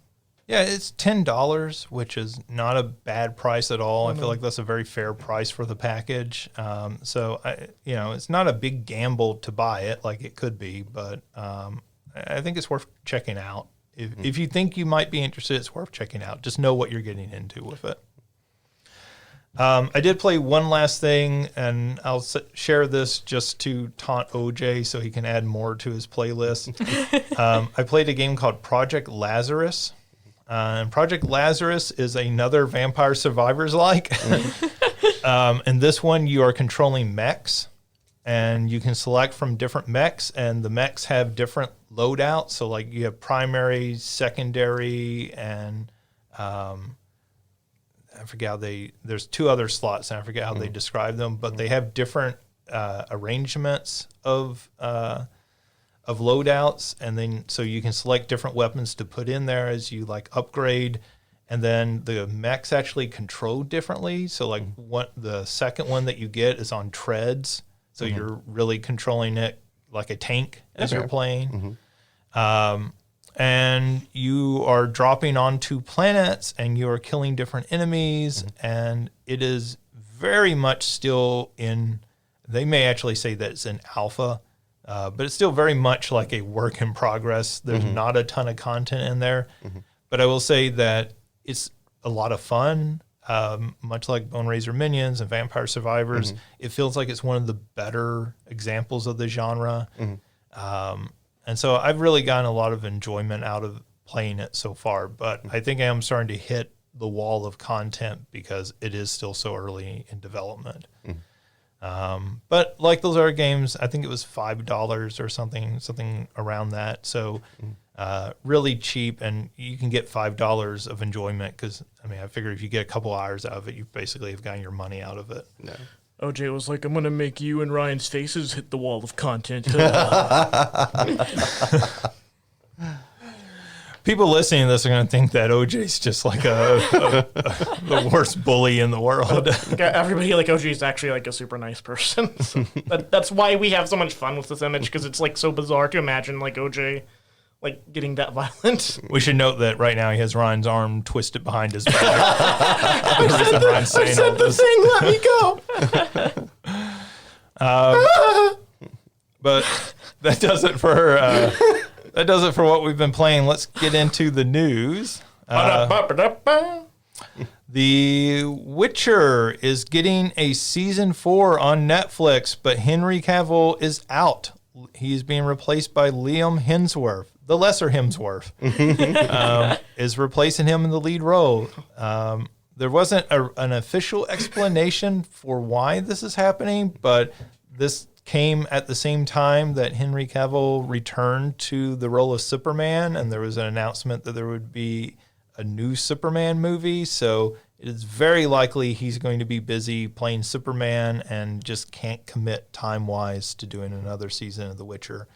Yeah, it's $10, which is not a bad price at all. I feel like that's a very fair price for the package. So it's not a big gamble to buy it like it could be, but I think it's worth checking out. If you think you might be interested, it's worth checking out. Just know what you're getting into with it. I did play one last thing, and I'll share this just to taunt OJ so he can add more to his playlist. I played a game called Project Lazarus. And Project Lazarus is another Vampire Survivors-like. In this one, you are controlling mechs, and you can select from different mechs, and the mechs have different loadouts. So, like, you have primary, secondary, and I forget how there's 2 other slots, and I forget how they describe them, but they have different arrangements of loadouts, and then so you can select different weapons to put in there as you like upgrade, and then the mechs actually control differently. So like the second one that you get is on treads, so you're really controlling it like a tank as you're playing. And you are dropping onto planets, and you are killing different enemies, and it is very much still in. They may actually say that it's in alpha. But it's still very much like a work in progress. There's not a ton of content in there. But I will say that it's a lot of fun. Much like Bone Razor Minions and Vampire Survivors, it feels like it's one of the better examples of the genre. And so I've really gotten a lot of enjoyment out of playing it so far. But I think I am starting to hit the wall of content because it is still so early in development. But like those other games, I think it was $5 or something around that. So really cheap, and you can get $5 of enjoyment because, I mean, I figure if you get a couple hours out of it, you basically have gotten your money out of it. No. OJ was like, I'm going to make you and Ryan's faces hit the wall of content. People listening to this are going to think that OJ's just like the worst bully in the world. Everybody like OJ is actually like a super nice person. So that's why we have so much fun with this image, because it's like so bizarre to imagine like OJ like getting that violent. We should note that right now he has Ryan's arm twisted behind his back. The reason Ryan's saying all this. Let me go. But that does it for what we've been playing. Let's get into the news. The Witcher is getting a season 4 on Netflix, but Henry Cavill is out. He's being replaced by Liam Hemsworth. The lesser Hemsworth is replacing him in the lead role. There wasn't an official explanation for why this is happening, but this came at the same time that Henry Cavill returned to the role of Superman, and there was an announcement that there would be a new Superman movie. So it is very likely he's going to be busy playing Superman and just can't commit time-wise to doing another season of The Witcher.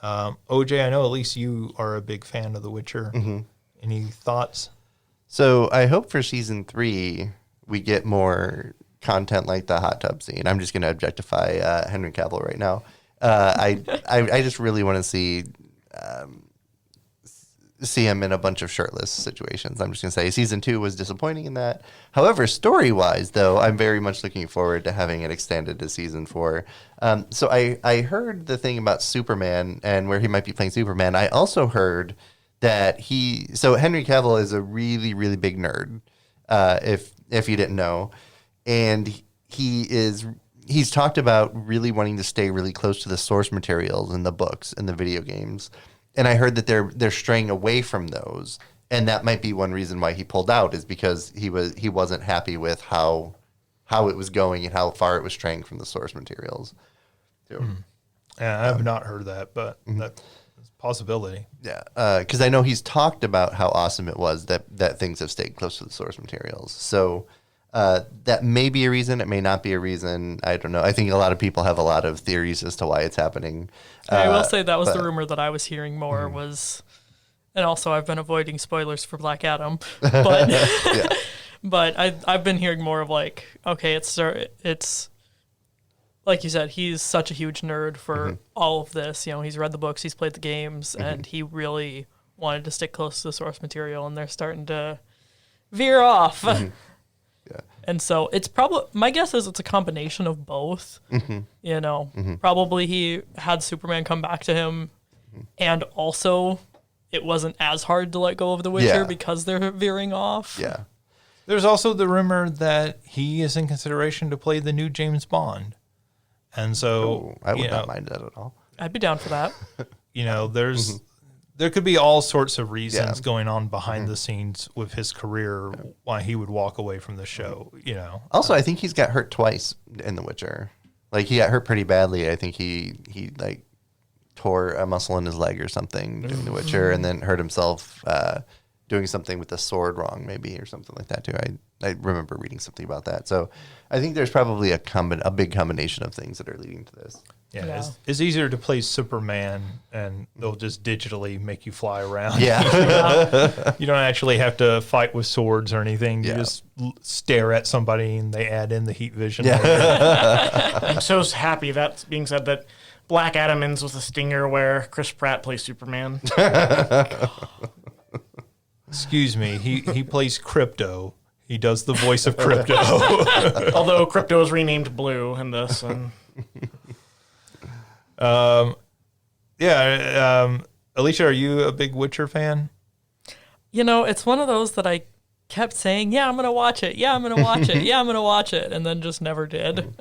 OJ, I know at least you are a big fan of The Witcher. Any thoughts? So I hope for season 3 we get more content like the hot tub scene. I'm just going to objectify Henry Cavill right now. I just really want to see him in a bunch of shirtless situations. I'm just going to say season 2 was disappointing in that. However, story-wise, though, I'm very much looking forward to having it extended to season 4. So I heard the thing about Superman and where he might be playing Superman. I also heard that Henry Cavill is a really, really big nerd, if you didn't know. And he's talked about really wanting to stay really close to the source materials in the books and the video games. And I heard that they're straying away from those, and that might be one reason why he pulled out, is because he wasn't happy with how it was going and how far it was straying from the source materials. So, Yeah, I have not heard that, but that's a possibility. Yeah, because I know he's talked about how awesome it was that things have stayed close to the source materials. So that may be a reason. It may not be a reason. I don't know. I think a lot of people have a lot of theories as to why it's happening. I will say that was the rumor that I was hearing more was, and also I've been avoiding spoilers for Black Adam, but but I've been hearing more of like, okay, it's like you said, he's such a huge nerd for all of this. You know, he's read the books, he's played the games, and he really wanted to stick close to the source material, and they're starting to veer off. Yeah. And so it's probably, my guess is it's a combination of both. You know, probably he had Superman come back to him, and also it wasn't as hard to let go of The Witcher because they're veering off. Yeah. There's also the rumor that he is in consideration to play the new James Bond. And so, I would not mind that at all. I'd be down for that. You know, there could be all sorts of reasons going on behind the scenes with his career why he would walk away from the show, you know. Also, I think he's got hurt twice in The Witcher. Like, he got hurt pretty badly. I think he like tore a muscle in his leg or something doing The Witcher, and then hurt himself doing something with the sword wrong, maybe, or something like that too. I remember reading something about that. So I think there's probably a big combination of things that are leading to this. Yeah. It's easier to play Superman, and they'll just digitally make you fly around. Yeah. You don't actually have to fight with swords or anything. You just stare at somebody, and they add in the heat vision. Yeah. I'm so happy that being said that Black Adam ends with a stinger where Chris Pratt plays Superman. Excuse me. He plays Crypto. He does the voice of Crypto. Although Crypto is renamed Blue in this. And Alicia, are you a big Witcher fan? You know, it's one of those that I kept saying, yeah, I'm going to watch it. Yeah, I'm going to watch it. Yeah, I'm going to watch it. And then just never did.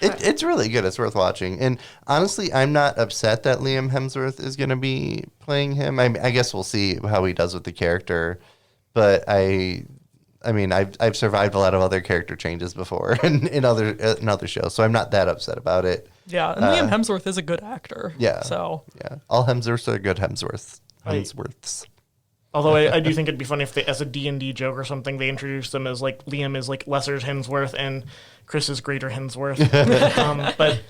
It's really good. It's worth watching. And honestly, I'm not upset that Liam Hemsworth is going to be playing him. I guess we'll see how he does with the character. But I mean, I've survived a lot of other character changes before in other shows, so I'm not that upset about it. Yeah, and Liam Hemsworth is a good actor. Yeah. So yeah, all Hemsworths are good Hemsworths. although I do think it'd be funny if they, as a D&D joke or something, they introduced them as like Liam is like lesser Hemsworth and Chris is greater Hemsworth. But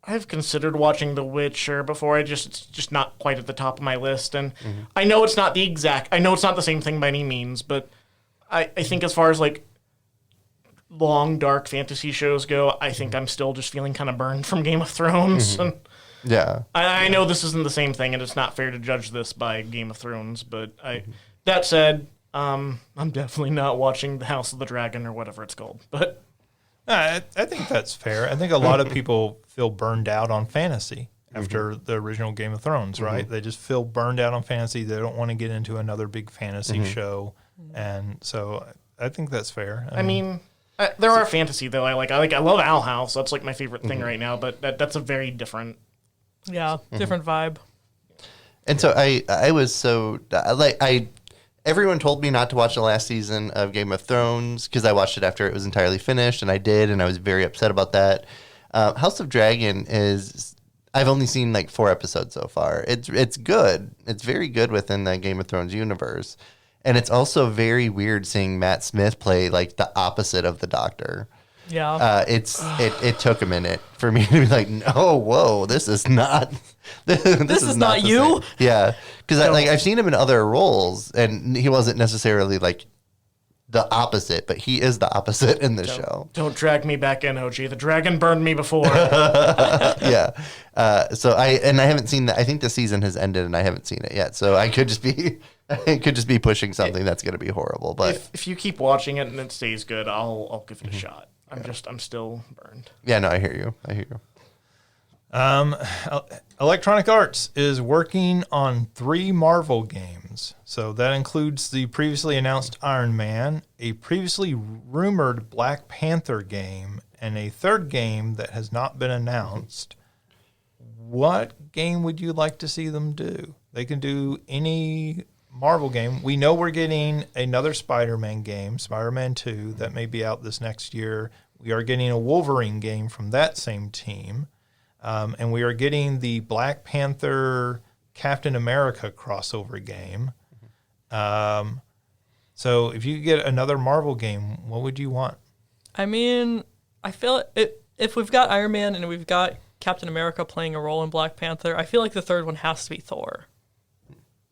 I've considered watching The Witcher before. It's just not quite at the top of my list, and I know it's not the same thing by any means, but I think as far as like long dark fantasy shows go, I think I'm still just feeling kind of burned from Game of Thrones. And Yeah. I know this isn't the same thing, and it's not fair to judge this by Game of Thrones, but that said, I'm definitely not watching The House of the Dragon or whatever it's called. But I think that's fair. I think a lot of people feel burned out on fantasy after the original Game of Thrones, right? They just feel burned out on fantasy. They don't want to get into another big fantasy show. And so I think that's fair. I mean, there are fantasy though. I love Owl House. That's like my favorite thing right now. But that's a very different. yeah, different vibe. And so I was so everyone told me not to watch the last season of Game of Thrones because I watched it after it was entirely finished, and I did, and I was very upset about that. House of Dragon I've only seen like 4 episodes so far. It's good. It's very good within the Game of Thrones universe. And it's also very weird seeing Matt Smith play like the opposite of the Doctor. Yeah. It took a minute for me to be like, no, whoa, this is not. this is not the you? same. Yeah, because I've seen him in other roles, and he wasn't necessarily like the opposite, but he is the opposite in this show. Don't drag me back in, OG. The dragon burned me before. Yeah. So I haven't seen that. I think the season has ended, and I haven't seen it yet. So I could just be pushing something that's going to be horrible. But if you keep watching it and it stays good, I'll give it a shot. I'm still burned. yeah, no, I hear you. Electronic Arts is working on 3 Marvel games. So that includes the previously announced Iron Man, a previously rumored Black Panther game, and a 3rd game that has not been announced. What game would you like to see them do? They can do any Marvel game. We know we're getting another Spider-Man game, Spider-Man 2, that may be out this next year. We are getting a Wolverine game from that same team. And we are getting the Black Panther Captain America crossover game. So if you get another Marvel game, what would you want? I mean, I feel if we've got Iron Man and we've got Captain America playing a role in Black Panther, I feel like the 3rd one has to be Thor.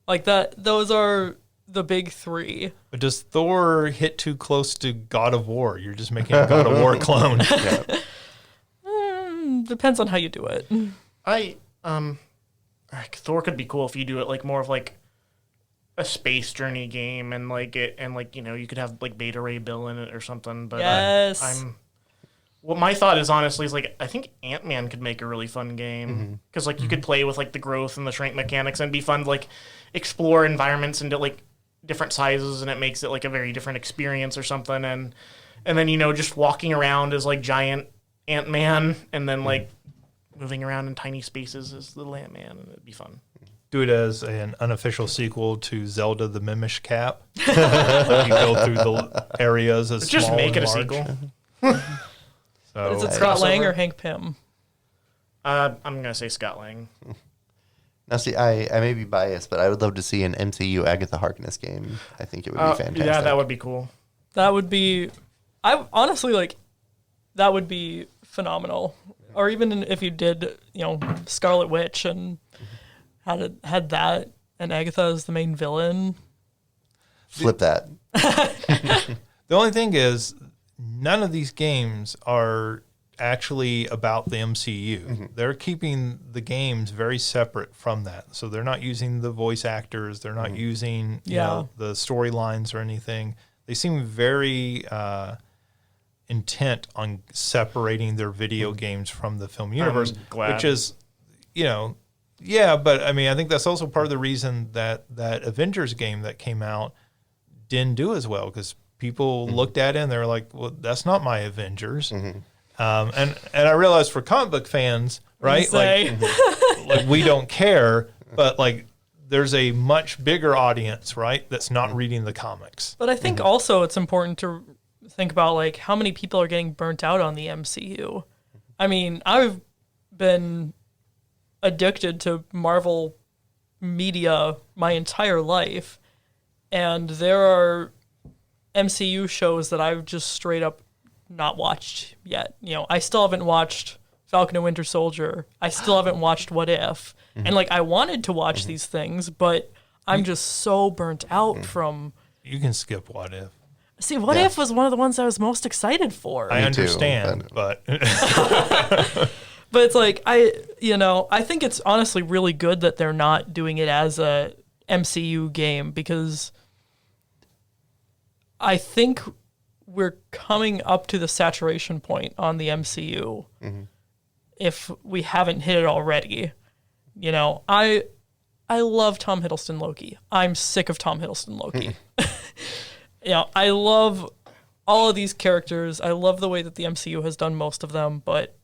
Like that, those are the big 3. But does Thor hit too close to God of War? You're just making a God of War clone. Depends on how you do it. I Thor could be cool if you do it like more of like a space journey game and like you could have like Beta Ray Bill in it or something. But Yes. what my thought is honestly is like I think Ant-Man could make a really fun game because like you could play with like the growth and the shrink mechanics and it'd be fun to like explore environments into like different sizes and it makes it like a very different experience or something and then just walking around as like giant Ant-Man and then like moving around in tiny spaces as little Ant-Man and it'd be fun. Do it as an unofficial sequel to Zelda: The Mimish Cap. You go through the areas as Just small make it and a large. sequel. So, Is it Scott crossover. Lang or Hank Pym? I'm gonna say Scott Lang. Now, see, I may be biased, but I would love to see an MCU Agatha Harkness game. I think it would be fantastic. Yeah, that would be cool. That would be, I honestly like, that would be phenomenal. Or even if you did, Scarlet Witch and had that and Agatha as the main villain. Flip that. the only thing is, none of these games are actually about the MCU. They're keeping the games very separate from that. So they're not using the voice actors. They're not using the storylines or anything. They seem very intent on separating their video games from the film universe, glad. which is, yeah, but I mean, I think that's also part of the reason that Avengers game that came out didn't do as well because people looked at it and they're like, well, that's not my Avengers. And I realize for comic book fans, right? Like we don't care, but like there's a much bigger audience, right? That's not reading the comics. But I think also it's important to think about like how many people are getting burnt out on the MCU. I mean, I've been addicted to Marvel media my entire life, and there are MCU shows that I've just straight up not watched yet. I still haven't watched Falcon and Winter Soldier. I still haven't watched What If. And like I wanted to watch these things, but I'm just so burnt out from. You can skip What If. See, What If was one of the ones I was most excited for. I understand, but But it's like I think it's honestly really good that they're not doing it as a MCU game because I think we're coming up to the saturation point on the MCU if we haven't hit it already. I love Tom Hiddleston Loki. I'm sick of Tom Hiddleston Loki. I love all of these characters. I love the way that the MCU has done most of them, but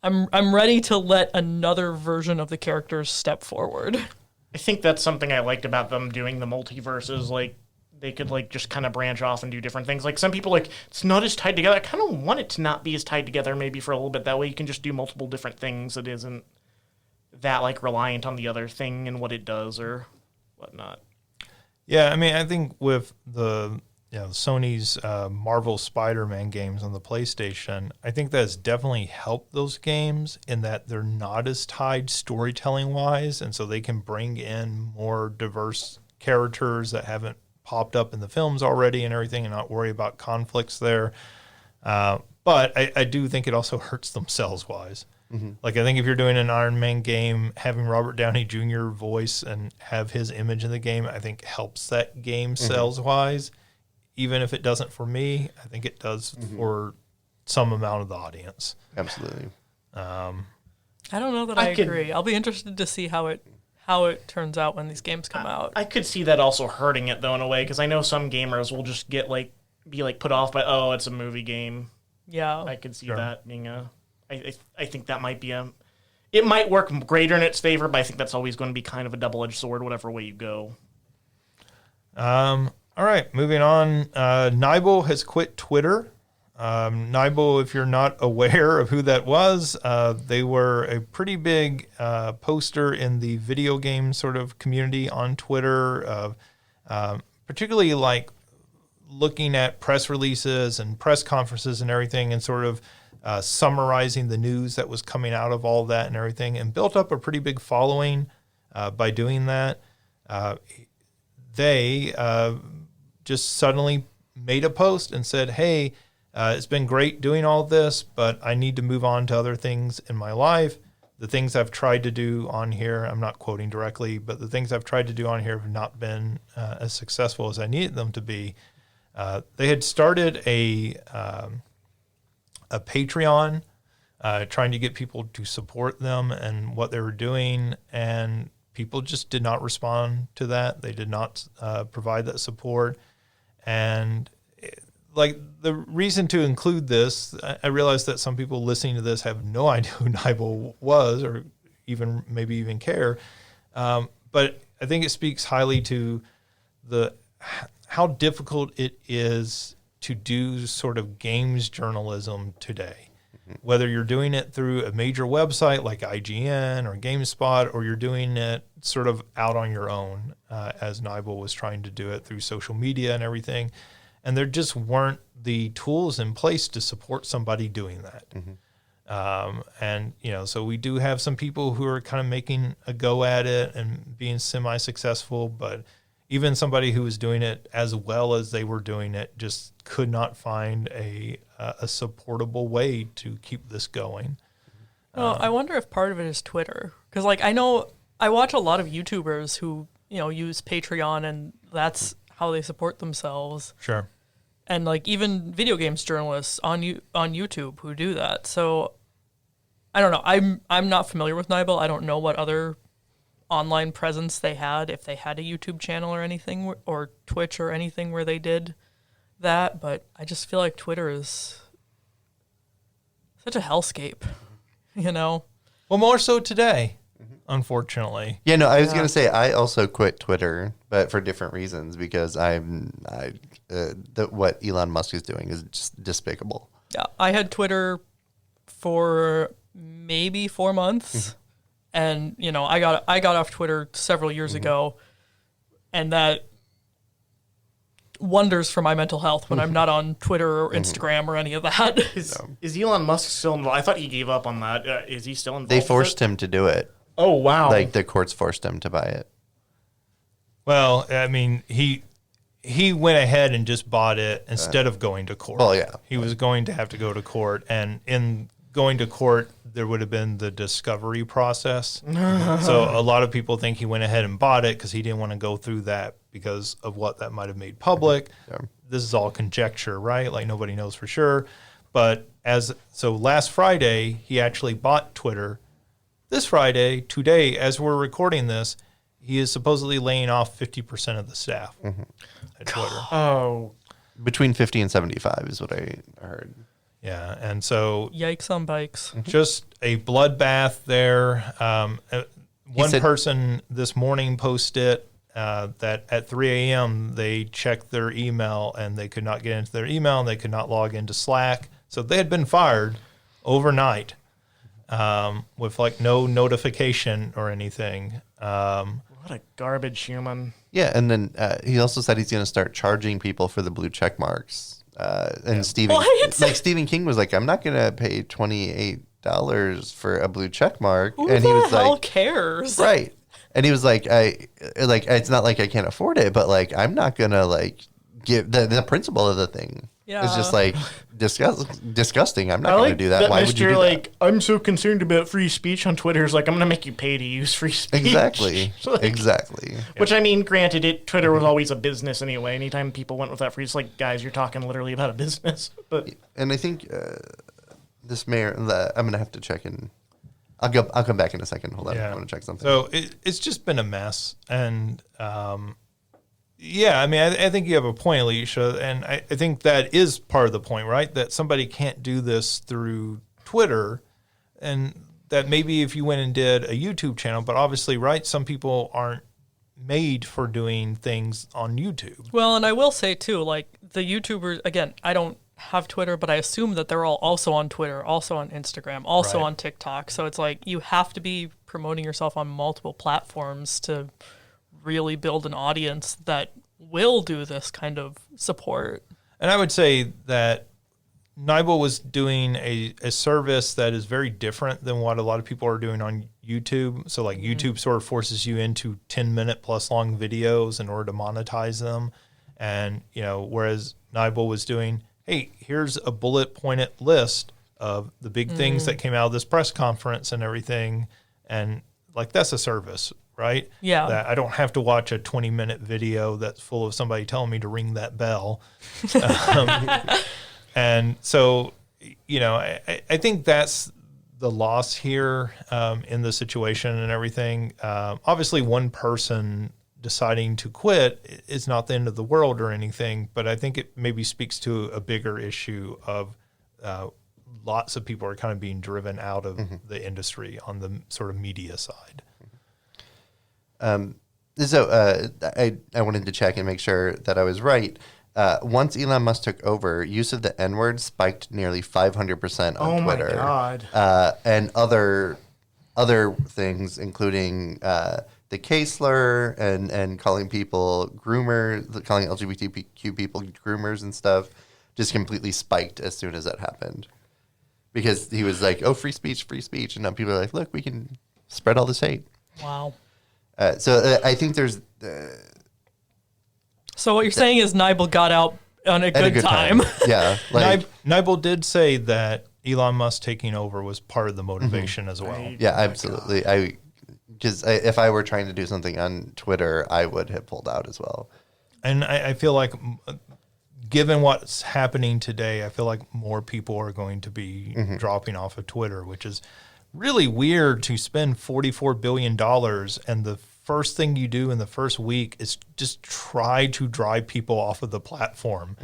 I'm ready to let another version of the characters step forward. I think that's something I liked about them doing the multiverses. Like they could like just kind of branch off and do different things. Like some people like it's not as tied together. I kind of want it to not be as tied together maybe for a little bit. That way you can just do multiple different things. It isn't that like reliant on the other thing and what it does or whatnot. yeah, I mean, I think with the Sony's Marvel Spider-Man games on the PlayStation, I think that's definitely helped those games in that they're not as tied storytelling-wise, and so they can bring in more diverse characters that haven't popped up in the films already and everything and not worry about conflicts there. But I do think it also hurts them sales-wise. Like, I think if you're doing an Iron Man game, having Robert Downey Jr. voice and have his image in the game, I think helps that game sales-wise. Even if it doesn't for me, I think it does for some amount of the audience. Absolutely. I don't know that I agree. I'll be interested to see how it turns out when these games come out. I could see that also hurting it though in a way because I know some gamers will just get be put off by it's a movie game. Yeah, I could see that being I think that might be it might work greater in its favor, but I think that's always going to be kind of a double-edged sword, whatever way you go. All right, moving on. Nibel has quit Twitter. Nibel, if you're not aware of who that was, they were a pretty big poster in the video game sort of community on Twitter, particularly like looking at press releases and press conferences and everything and sort of summarizing the news that was coming out of all that and everything, and built up a pretty big following by doing that. They just suddenly made a post and said, hey, it's been great doing all this, but I need to move on to other things in my life. the things I've tried to do on here, I'm not quoting directly, but the things I've tried to do on here have not been as successful as I needed them to be. They had started a Patreon, trying to get people to support them and what they were doing, and people just did not respond to that. They did not provide that support. And like the reason to include this, I realize that some people listening to this have no idea who Nibel was, or maybe even care. But I think it speaks highly to how difficult it is to do sort of games journalism today. Whether you're doing it through a major website like IGN or GameSpot, or you're doing it sort of out on your own, as Nibel was trying to do it through social media and everything. And there just weren't the tools in place to support somebody doing that. And, so we do have some people who are kind of making a go at it and being semi-successful, but even somebody who was doing it as well as they were doing it just could not find a supportable way to keep this going. Well, I wonder if part of it is Twitter. Because, I know I watch a lot of YouTubers who, use Patreon, and that's how they support themselves. Sure. And, even video games journalists on YouTube who do that. So, I don't know. I'm not familiar with Nibel. I don't know what other online presence they had, if they had a YouTube channel or anything, or Twitch or anything where they did that, but I just feel like Twitter is such a hellscape, Well, more so today, unfortunately. Yeah, no, I was going to say I also quit Twitter, but for different reasons, because what Elon Musk is doing is just despicable. Yeah, I had Twitter for maybe 4 months. And, I got off Twitter several years ago, and that wonders for my mental health when I'm not on Twitter or Instagram or any of that. Is Elon Musk still involved? I thought he gave up on that. Is he still involved? They forced him to do it. Oh, wow. Like the courts forced him to buy it. Well, I mean, he went ahead and just bought it instead of going to court. Well, yeah. He was going to have to go to court, and in going to court, there would have been the discovery process. So a lot of people think he went ahead and bought it because he didn't want to go through that because of what that might have made public. Yeah. This is all conjecture, right? Like nobody knows for sure. But so last Friday, he actually bought Twitter. This Friday, today, as we're recording this, he is supposedly laying off 50% of the staff at Twitter. Oh. Between 50 and 75 is what I heard. Yeah, and so Yikes on bikes. just a bloodbath there. One person this morning posted that at 3 a.m. they checked their email and they could not get into their email and they could not log into Slack. So they had been fired overnight with no notification or anything. What a garbage human. Yeah, and then he also said he's going to start charging people for the blue check marks. And Stephen King was like, I'm not going to pay $28 for a blue check mark. Who and the he was hell like, cares? right. And he was like, it's not like I can't afford it, but I'm not going to give the principle of the thing. Yeah. It's just disgusting. I'm not going to do that. Why would you do that? I'm so concerned about free speech on Twitter. It's like, I'm going to make you pay to use free speech. Exactly. Exactly. Which, I mean, granted, Twitter was always a business anyway. Anytime people went with that free, it's like, guys, you're talking literally about a business. But And I think this mayor, I'm going to have to check in. I'll come back in a second. Hold on. I want to check something. So it's just been a mess. And yeah, I mean, I think you have a point, Alicia, and I think that is part of the point, right? That somebody can't do this through Twitter, and that maybe if you went and did a YouTube channel, but obviously, right, some people aren't made for doing things on YouTube. Well, and I will say, too, the YouTubers, again, I don't have Twitter, but I assume that they're all also on Twitter, also on Instagram, also on TikTok. So it's you have to be promoting yourself on multiple platforms to really build an audience that will do this kind of support. And I would say that Nibel was doing a service that is very different than what a lot of people are doing on YouTube. So YouTube sort of forces you into 10-minute plus long videos in order to monetize them. And, whereas Nibel was doing, hey, here's a bullet pointed list of the big things that came out of this press conference and everything. And like, that's a service, right? Yeah. That I don't have to watch a 20-minute video that's full of somebody telling me to ring that bell. And so, you know, I think that's the loss here in the situation and everything. Obviously, one person deciding to quit is not the end of the world or anything, but I think it maybe speaks to a bigger issue of lots of people are kind of being driven out of the industry on the sort of media side. So I wanted to check and make sure that I was right. Once Elon Musk took over, use of the N-word spiked nearly 500% on Twitter. Oh my God. And other things, including the K-slur and calling people groomers, calling LGBTQ people groomers and stuff, just completely spiked as soon as that happened. Because he was like, oh, free speech. And now people are like, look, we can spread all this hate. Wow. So I think there's... So what you're saying is Nibel got out on a good time. Yeah. Like, Nibel did say that Elon Musk taking over was part of the motivation as well. yeah, absolutely. Because if I were trying to do something on Twitter, I would have pulled out as well. And I feel like, given what's happening today, I feel like more people are going to be dropping off of Twitter, which is really weird to spend $44 billion and the first thing you do in the first week is just try to drive people off of the platform,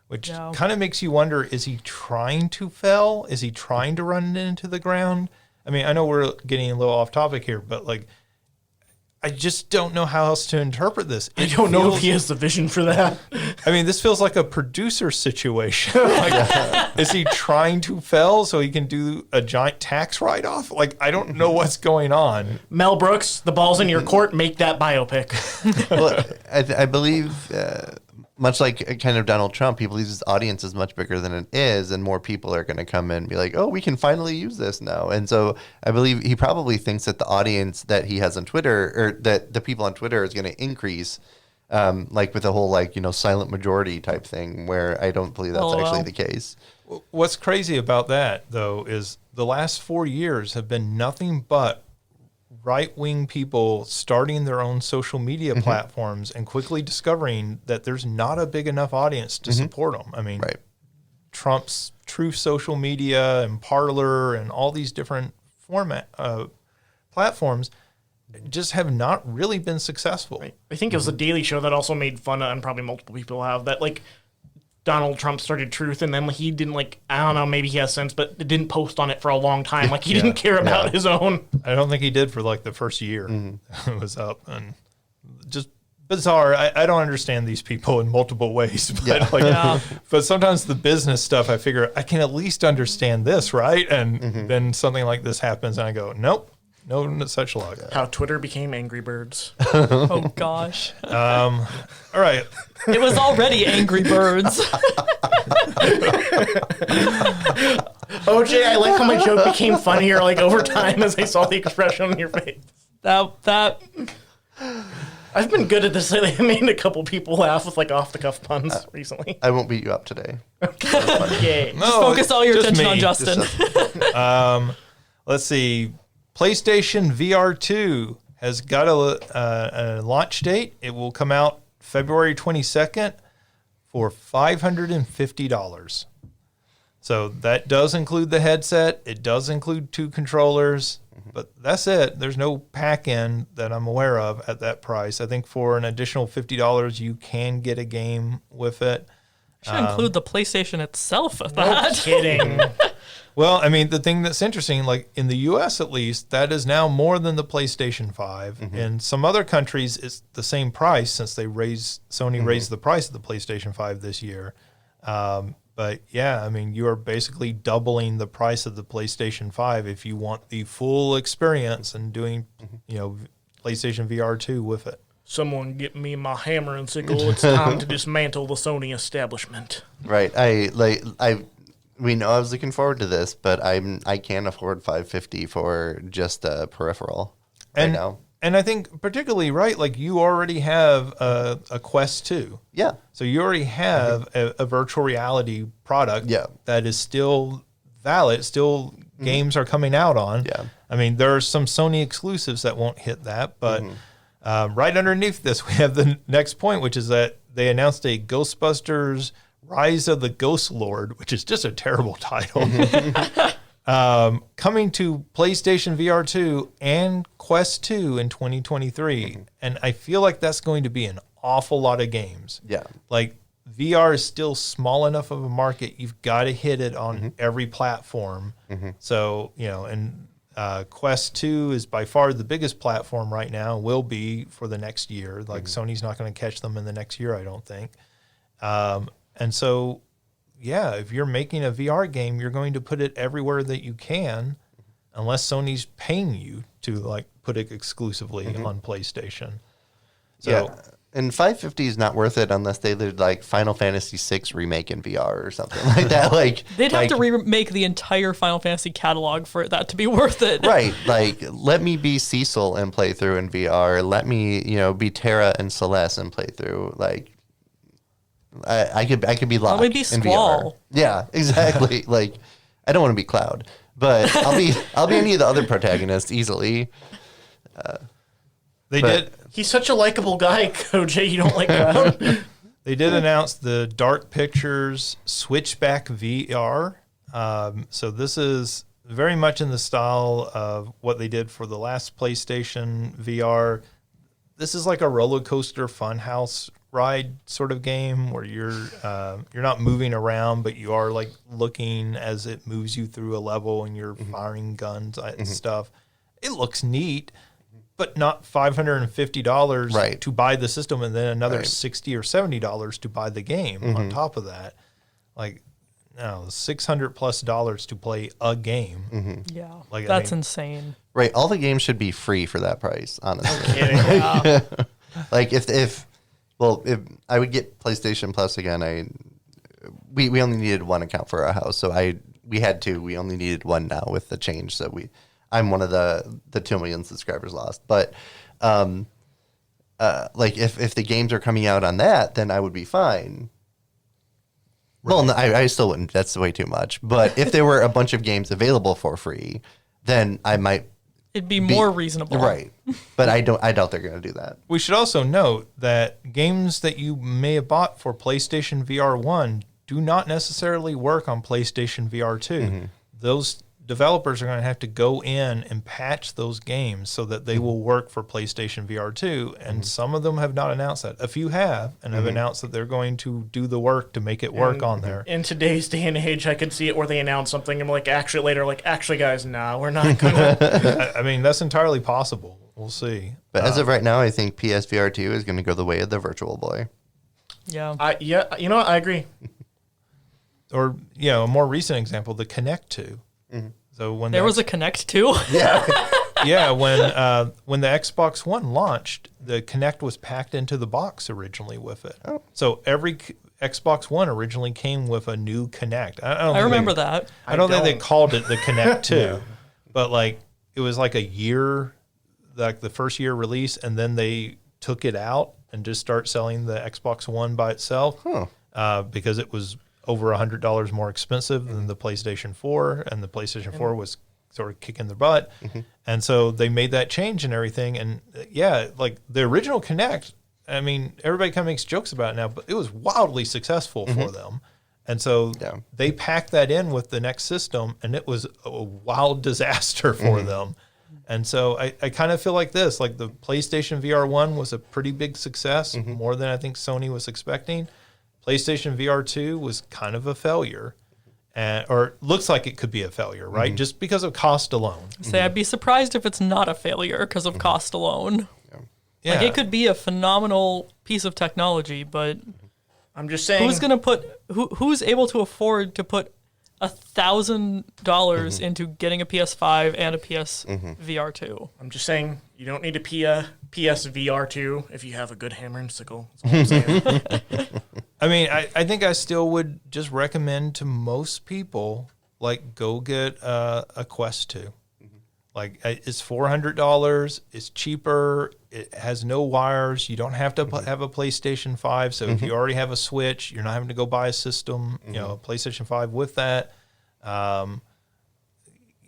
which kind of makes you wonder, is he trying to fail? Is he trying to run it into the ground? I mean, I know we're getting a little off topic here, but like, I just don't know how else to interpret this. I don't know if he has the vision for that. I mean, this feels like a producer situation. Like, is he trying to fail so he can do a giant tax write-off? Like, I don't know what's going on. Mel Brooks, the ball's in your court. Make that biopic. Well, I believe, much like kind of Donald Trump, he believes his audience is much bigger than it is, and more people are going to come in and be like, oh, we can finally use this now. And so I believe he probably thinks that the audience that he has on Twitter, or that the people on Twitter, is going to increase, like with the whole, like, you know, silent majority type thing, where I don't believe that's actually the case. What's crazy about that, though, is the last 4 years have been nothing but right-wing people starting their own social media platforms and quickly discovering that there's not a big enough audience to support them. I mean, Trump's Truth Social Media and Parler and all these different platforms just have not really been successful. Right. I think it was the Daily Show that also made fun of, and probably multiple people have, that like Donald Trump started Truth, and then he didn't, like, I don't know, maybe he has sense, but didn't post on it for a long time. Like, he didn't care about his own. I don't think he did for like the first year it was up, and just bizarre. I don't understand these people in multiple ways, but but sometimes the business stuff, I figure I can at least understand this, right? And then something like this happens, and I go, nope. No such luck. How Twitter became Angry Birds. Oh, gosh. All right. It was already Angry Birds. OJ, I like how my joke became funnier like over time as I saw the expression on your face. That I've been good at this lately. I made a couple people laugh with like off-the-cuff puns recently. I won't beat you up today. Yay. just focus all your just attention me. on Justin. Let's see. PlayStation VR 2 has got a launch date. It will come out February 22nd for $550. So that does include the headset. It does include 2 controllers, but that's it. There's no pack-in that I'm aware of at that price. I think for an additional $50, you can get a game with it. Should include the PlayStation itself with No that. kidding. Well, I mean, the thing that's interesting, like in the U.S. at least, that is now more than the PlayStation 5. In some other countries, it's the same price since Sony raised the price of the PlayStation 5 this year. But yeah, I mean, you are basically doubling the price of the PlayStation 5 if you want the full experience and doing, you know, PlayStation VR 2 with it. Someone get me my hammer and sickle. It's time to dismantle the Sony establishment. Right. We know I was looking forward to this, but I can't afford $550 for just a peripheral right now. And I think particularly, right, like you already have a Quest 2. Yeah. So you already have a virtual reality product that is still valid. Still, games are coming out on. Yeah. I mean, there are some Sony exclusives that won't hit that, but right underneath this, we have the next point, which is that they announced a Ghostbusters Rise of the Ghost Lord, which is just a terrible title, coming to PlayStation VR 2 and Quest 2 in 2023. And I feel like that's going to be an awful lot of games. Yeah. Like, VR is still small enough of a market. You've got to hit it on every platform. So, and Quest 2 is by far the biggest platform right now, will be for the next year. Like, Sony's not going to catch them in the next year, I don't think. And so, yeah, if you're making a VR game, you're going to put it everywhere that you can, unless Sony's paying you to, like, put it exclusively on PlayStation. So, Yeah. And $550 is not worth it unless they did like Final Fantasy VI remake in VR or something like that. Like They'd have to remake the entire Final Fantasy catalog for that to be worth it. right. Like, let me be Cecil and play through in VR. Let me, be Terra and Celeste and play through. Like, I could be Locke Let me be in Squall. VR. Yeah, exactly. Like, I don't want to be Cloud, but I'll be any of the other protagonists easily. they but- did. He's such a likable guy, Koji. You don't like Cloud? They did announce the Dark Pictures Switchback VR. So this is very much in the style of what they did for the last PlayStation VR. This is like a roller coaster funhouse ride sort of game where you're not moving around, but you are like looking as it moves you through a level and you're firing guns and stuff. It looks neat, but not $550 Right. to buy the system and then another Right. $60 or $70 to buy the game on top of that. Like, no, $600+ to play a game. Yeah, Like, I that's mean- insane. Right. All the games should be free for that price, honestly. Kidding. Yeah. Like if I would get PlayStation Plus again, we only needed one account for our house, so we had two. We only needed one now with the change. So I'm one of the 2 million subscribers lost. But like if the games are coming out on that, then I would be fine. Right. Well, no, I still wouldn't. That's way too much. But if there were a bunch of games available for free, then I might. It'd be more reasonable. Right. But I doubt they're going to do that. We should also note that games that you may have bought for PlayStation VR 1 do not necessarily work on PlayStation VR 2. Those developers are going to have to go in and patch those games so that they will work for PlayStation VR 2, and some of them have not announced that. A few have, and have announced that they're going to do the work to make it work on there. In today's day and age, I could see it where they announce something and actually, guys, no, we're not going to. I mean, that's entirely possible. We'll see. But as of right now, I think PSVR 2 is going to go the way of the Virtual Boy. Yeah. Yeah, you know what? I agree. Or, a more recent example, the Kinect 2. So when There was a Kinect too. Yeah, when the Xbox One launched, the Kinect was packed into the box originally with it. Oh. So every Xbox One originally came with a new Kinect. I remember that. I don't think they don't. called it the Kinect 2, but like it was like a year, like the first year release, and then they took it out and just start selling the Xbox One by itself because it was over $100 more expensive than the PlayStation 4, and the PlayStation 4 was sort of kicking their butt. And so they made that change and everything. And like the original Kinect, I mean, everybody kind of makes jokes about it now, but it was wildly successful for them. And so they packed that in with the next system, and it was a wild disaster for them. And so I kind of feel like this, like the PlayStation VR 1 was a pretty big success, more than I think Sony was expecting. PlayStation VR 2 was kind of a failure, or looks like it could be a failure, right? Just because of cost alone. I'd be surprised if it's not a failure because of cost alone. Yeah. Like, it could be a phenomenal piece of technology, but I'm just saying. who's gonna who's able to afford to put $1,000 into getting a PS5 and a PS VR 2? I'm just saying you don't need a PSVR 2 if you have a good hammer and sickle. That's all I'm saying. I mean, I think I still would just recommend to most people, like, go get a Quest 2. Like, it's $400. It's cheaper. It has no wires. You don't have to have a PlayStation 5. So if you already have a Switch, you're not having to go buy a system, a PlayStation 5 with that.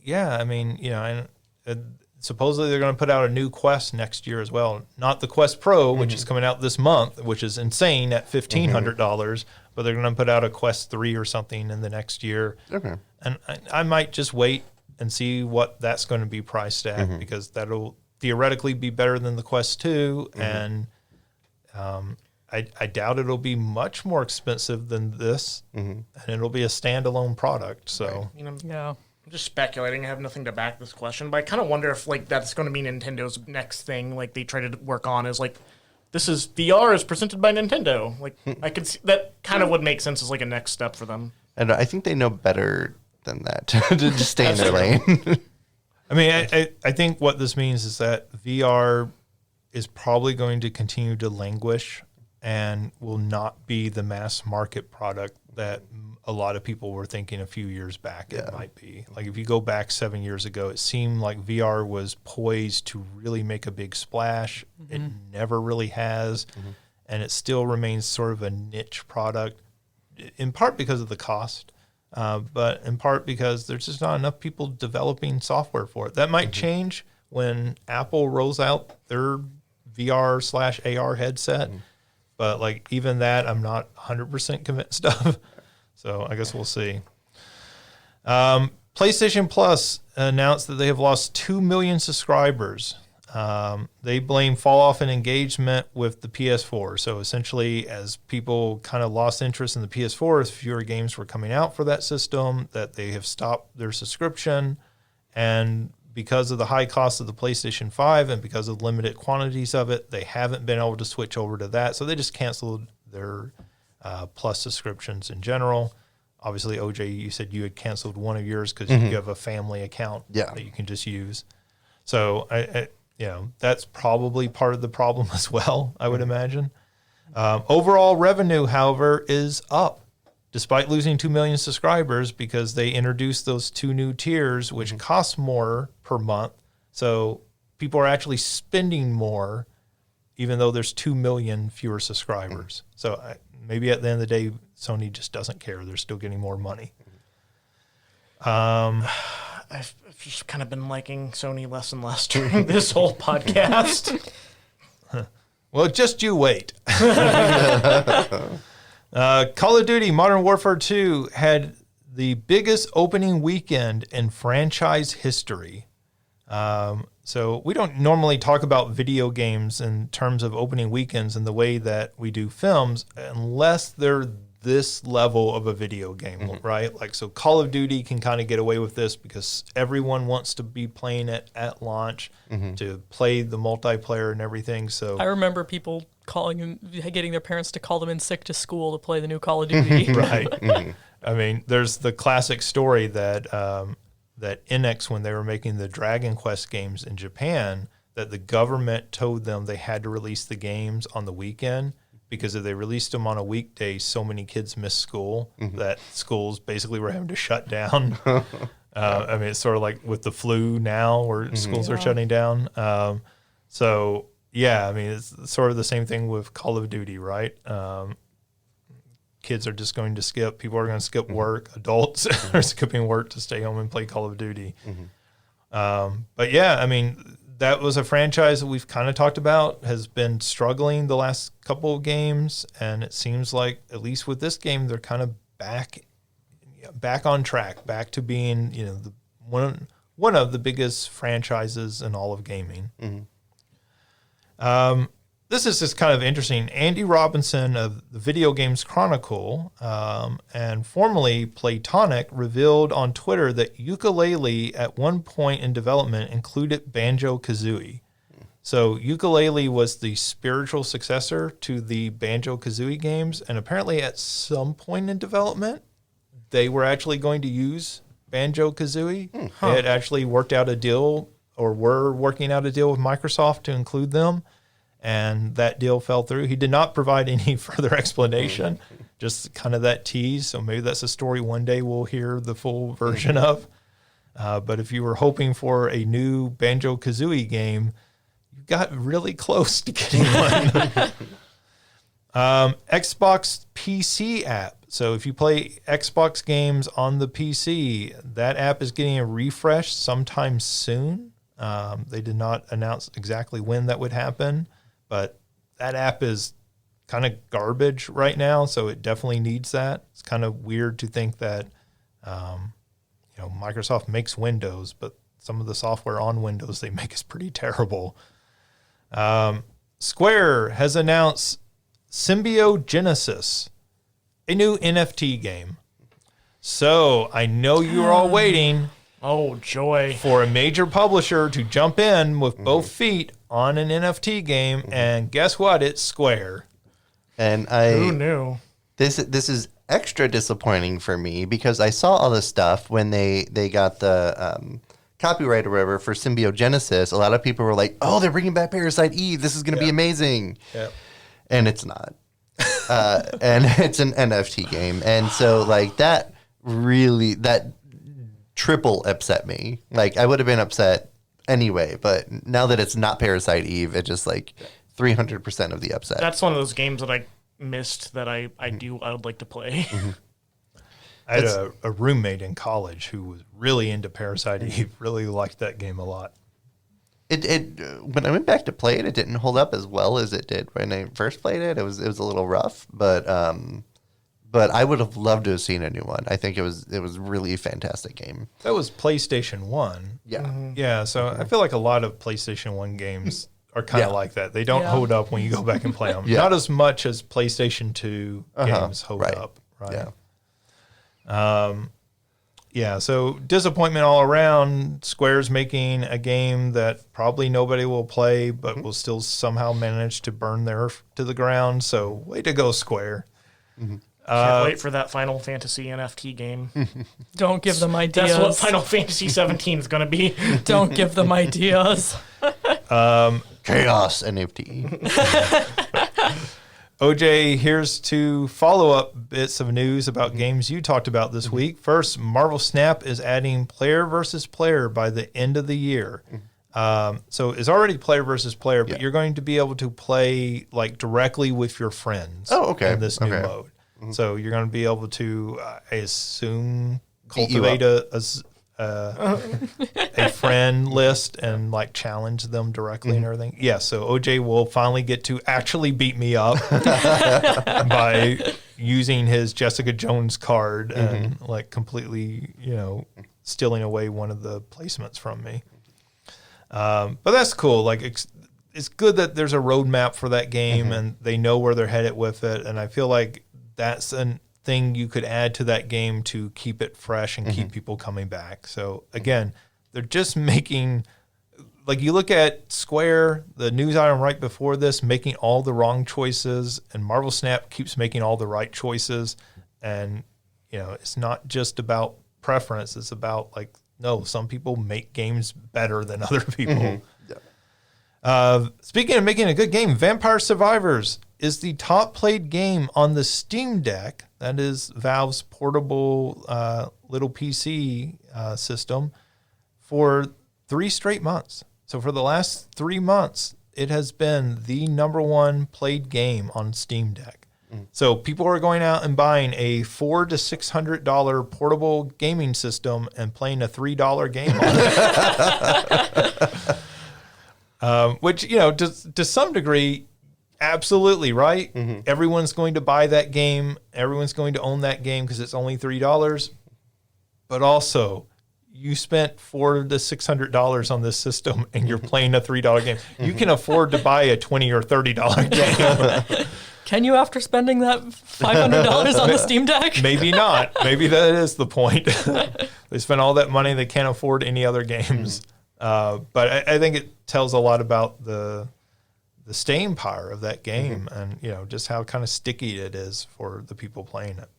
yeah, I mean, supposedly they're going to put out a new Quest next year as well. Not the Quest Pro, which is coming out this month, which is insane at $1,500, but they're going to put out a Quest 3 or something in the next year. Okay. And I might just wait and see what that's going to be priced at, because that'll theoretically be better than the Quest 2, and I doubt it'll be much more expensive than this, and it'll be a standalone product. So, yeah. I'm just speculating. I have nothing to back this question, but I kind of wonder if like that's going to be Nintendo's next thing. Like they try to work on is like, this is VR is presented by Nintendo. Like I could see that kind of would make sense as like a next step for them. And I think they know better than that to just stay in their lane. I mean, I think what this means is that VR is probably going to continue to languish and will not be the mass market product that a lot of people were thinking a few years back it might be. Like if you go back 7 years ago, it seemed like VR was poised to really make a big splash. It never really has, and it still remains sort of a niche product, in part because of the cost, but in part because there's just not enough people developing software for it. That might change when Apple rolls out their VR/AR headset, but like even that, I'm not 100% convinced of. So I guess we'll see. PlayStation Plus announced that they have lost 2 million subscribers. They blame fall off in engagement with the PS4. So essentially, as people kind of lost interest in the PS4, as fewer games were coming out for that system, that they have stopped their subscription. And because of the high cost of the PlayStation 5 and because of limited quantities of it, they haven't been able to switch over to that. So they just canceled their Plus subscriptions in general. Obviously, OJ, you said you had canceled one of yours because you have a family account that you can just use. So I that's probably part of the problem as well, I would imagine. Overall revenue, however, is up despite losing 2 million subscribers because they introduced those 2 new tiers, which cost more per month. So people are actually spending more, even though there's 2 million fewer subscribers. So maybe at the end of the day, Sony just doesn't care. They're still getting more money. I've just kind of been liking Sony less and less during this whole podcast. Well, just you wait. Call of Duty Modern Warfare 2 had the biggest opening weekend in franchise history. So we don't normally talk about video games in terms of opening weekends in the way that we do films unless they're this level of a video game, right? Like, so Call of Duty can kind of get away with this because everyone wants to be playing it at launch to play the multiplayer and everything. So I remember people getting their parents to call them in sick to school to play the new Call of Duty. Right. I mean, there's the classic story that that NX, when they were making the Dragon Quest games in Japan, that the government told them they had to release the games on the weekend because if they released them on a weekday, so many kids missed school that schools basically were having to shut down. I mean, it's sort of like with the flu now where schools are shutting down. So, yeah, I mean, it's sort of the same thing with Call of Duty, right? Kids are just going to skip. People are going to skip work. Adults are skipping work to stay home and play Call of Duty. But, yeah, I mean, that was a franchise that we've kind of talked about, has been struggling the last couple of games, and it seems like, at least with this game, they're kind of back on track, back to being, one of the biggest franchises in all of gaming. This is just kind of interesting. Andy Robinson of the Video Games Chronicle and formerly Playtonic revealed on Twitter that Yooka-Laylee at one point in development included Banjo-Kazooie. So Yooka-Laylee was the spiritual successor to the Banjo-Kazooie games, and apparently at some point in development, they were actually going to use Banjo-Kazooie. They had actually worked out a deal, or were working out a deal with Microsoft to include them. And that deal fell through. He did not provide any further explanation, just kind of that tease. So maybe that's a story one day we'll hear the full version of. But if you were hoping for a new Banjo-Kazooie game, you got really close to getting one. Xbox PC app. So if you play Xbox games on the PC, that app is getting a refresh sometime soon. They did not announce exactly when that would happen, but that app is kind of garbage right now, so it definitely needs that. It's kind of weird to think that, Microsoft makes Windows, but some of the software on Windows they make is pretty terrible. Square has announced Symbiogenesis, a new NFT game. So I know you're all waiting. Oh, joy. For a major publisher to jump in with both feet on an NFT game, and guess what? It's Square. And Who knew? This is extra disappointing for me because I saw all this stuff when they got the copyright or whatever for Symbiogenesis. A lot of people were like, "Oh, they're bringing back Parasite Eve. This is going to be amazing." Yep. And it's not. And it's an NFT game, and so like that triple upset me. Like I would have been upset anyway, but now that it's not Parasite Eve, it just like 300% of the upset. That's one of those games that I missed that I would like to play. I had a roommate in college who was really into Parasite Eve, really liked that game a lot. It when I went back to play it, it didn't hold up as well as it did when I first played it. It was a little rough, but I would have loved to have seen a new one. I think it was really a fantastic game. That was PlayStation 1. Yeah. Yeah, so I feel like a lot of PlayStation 1 games are kind of like that. They don't hold up when you go back and play them. Yeah. Not as much as PlayStation 2 games hold up. Right. Yeah. So disappointment all around. Square's making a game that probably nobody will play, but will still somehow manage to burn their to the ground. So way to go, Square. Can't wait for that Final Fantasy NFT game. Don't give them ideas. That's what Final Fantasy 17 is going to be. Don't give them ideas. Chaos NFT. OJ, here's two follow-up bits of news about games you talked about this week. First, Marvel Snap is adding player versus player by the end of the year. So it's already player versus player, but you're going to be able to play like directly with your friends in this new mode. So you're going to be able to, I assume, cultivate a friend list and like challenge them directly and everything. Yeah, so OJ will finally get to actually beat me up by using his Jessica Jones card and like completely, stealing away one of the placements from me. But that's cool. Like it's good that there's a roadmap for that game and they know where they're headed with it. And I feel like that's a thing you could add to that game to keep it fresh and keep people coming back. So again, they're just making, like you look at Square, the news item right before this, making all the wrong choices, and Marvel Snap keeps making all the right choices. And, it's not just about preference. It's about like, no, some people make games better than other people. Speaking of making a good game, Vampire Survivors is the top played game on the Steam Deck. That is Valve's portable little PC system for 3 straight months. So for the last 3 months, it has been the number one played game on Steam Deck. So people are going out and buying a $400 to $600 portable gaming system and playing a $3 game on it. Which, to some degree, absolutely, right? Everyone's going to buy that game. Everyone's going to own that game because it's only $3. But also, you spent $400 to $600 on this system and you're playing a $3 game. You can afford to buy a $20 or $30 game. Can you after spending that $500 on the Steam Deck? Maybe not. Maybe that is the point. They spent all that money. They can't afford any other games. But I think it tells a lot about the staying power of that game and, just how kind of sticky it is for the people playing it.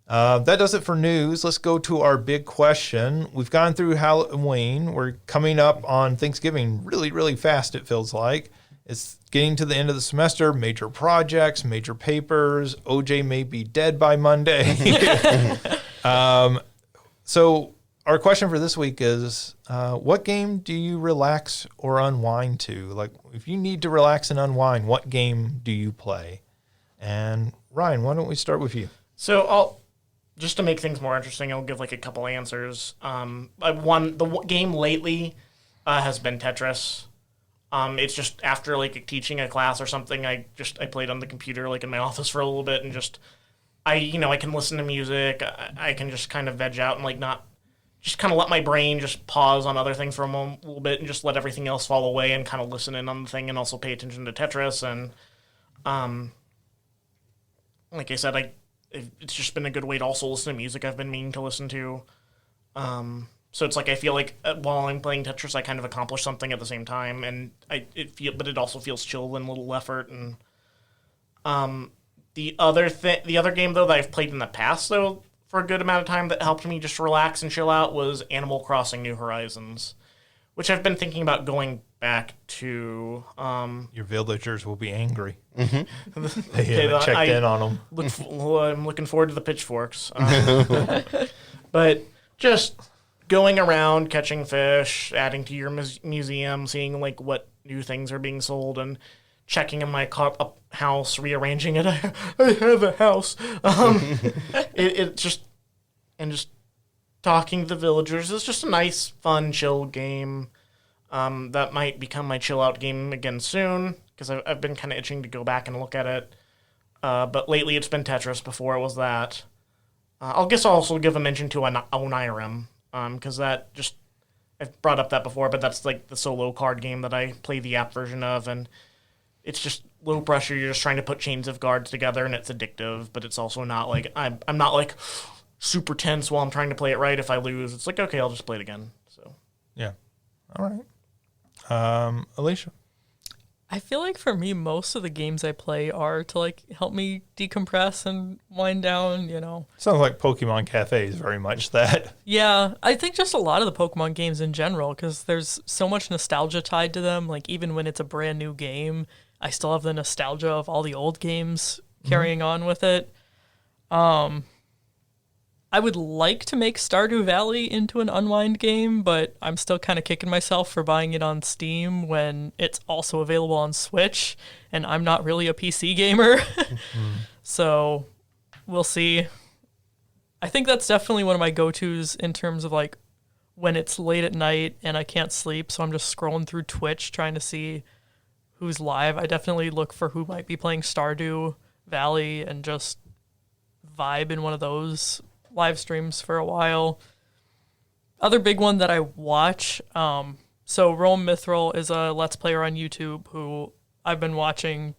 That does it for news. Let's go to our big question. We've gone through Halloween. We're coming up on Thanksgiving really, really fast, it feels like. It's getting to the end of the semester, major projects, major papers. OJ may be dead by Monday. So our question for this week is, what game do you relax or unwind to? Like, if you need to relax and unwind, what game do you play? And Ryan, why don't we start with you? So I'll just to make things more interesting, I'll give like a couple answers. The game lately has been Tetris. It's just after like teaching a class or something, I played on the computer like in my office for a little bit and just I can listen to music. I can just kind of veg out and like not just kind of let my brain just pause on other things for a little bit and just let everything else fall away and kind of listen in on the thing and also pay attention to Tetris. And like I said, it's just been a good way to also listen to music I've been meaning to listen to. So it's like I feel like while I'm playing Tetris, I kind of accomplish something at the same time, and but it also feels chill and a little effort. And the other game though that I've played in the past though for a good amount of time that helped me just relax and chill out was Animal Crossing: New Horizons, which I've been thinking about going back to. Your villagers will be angry. Mm-hmm. They haven't checked in on them. I'm looking forward to the pitchforks. But just going around, catching fish, adding to your museum, seeing like what new things are being sold, and checking in my house, rearranging it. I have a house. It just talking to the villagers. It's just a nice, fun, chill game. That might become my chill out game again soon because I've been kind of itching to go back and look at it. But lately it's been Tetris. Before it was that. I'll also give a mention to Onirim. Because that just, I've brought up that before, but that's like the solo card game that I play the app version of, and it's just low pressure. You're just trying to put chains of cards together, and it's addictive, but it's also not like, I'm not like super tense while I'm trying to play it right. If I lose, it's like, okay, I'll just play it again. So Yeah. All right. Alicia? I feel like for me, most of the games I play are to like help me decompress and wind down, Sounds like Pokemon Cafe is very much that. Yeah, I think just a lot of the Pokemon games in general, because there's so much nostalgia tied to them. Like even when it's a brand new game, I still have the nostalgia of all the old games carrying on with it. I would like to make Stardew Valley into an unwind game, but I'm still kind of kicking myself for buying it on Steam when it's also available on Switch, and I'm not really a PC gamer. So we'll see. I think that's definitely one of my go-tos in terms of like when it's late at night and I can't sleep, so I'm just scrolling through Twitch trying to see who's live. I definitely look for who might be playing Stardew Valley and just vibe in one of those live streams for a while. Other big one that I watch, so Rome Mithril is a Let's Player on YouTube who I've been watching.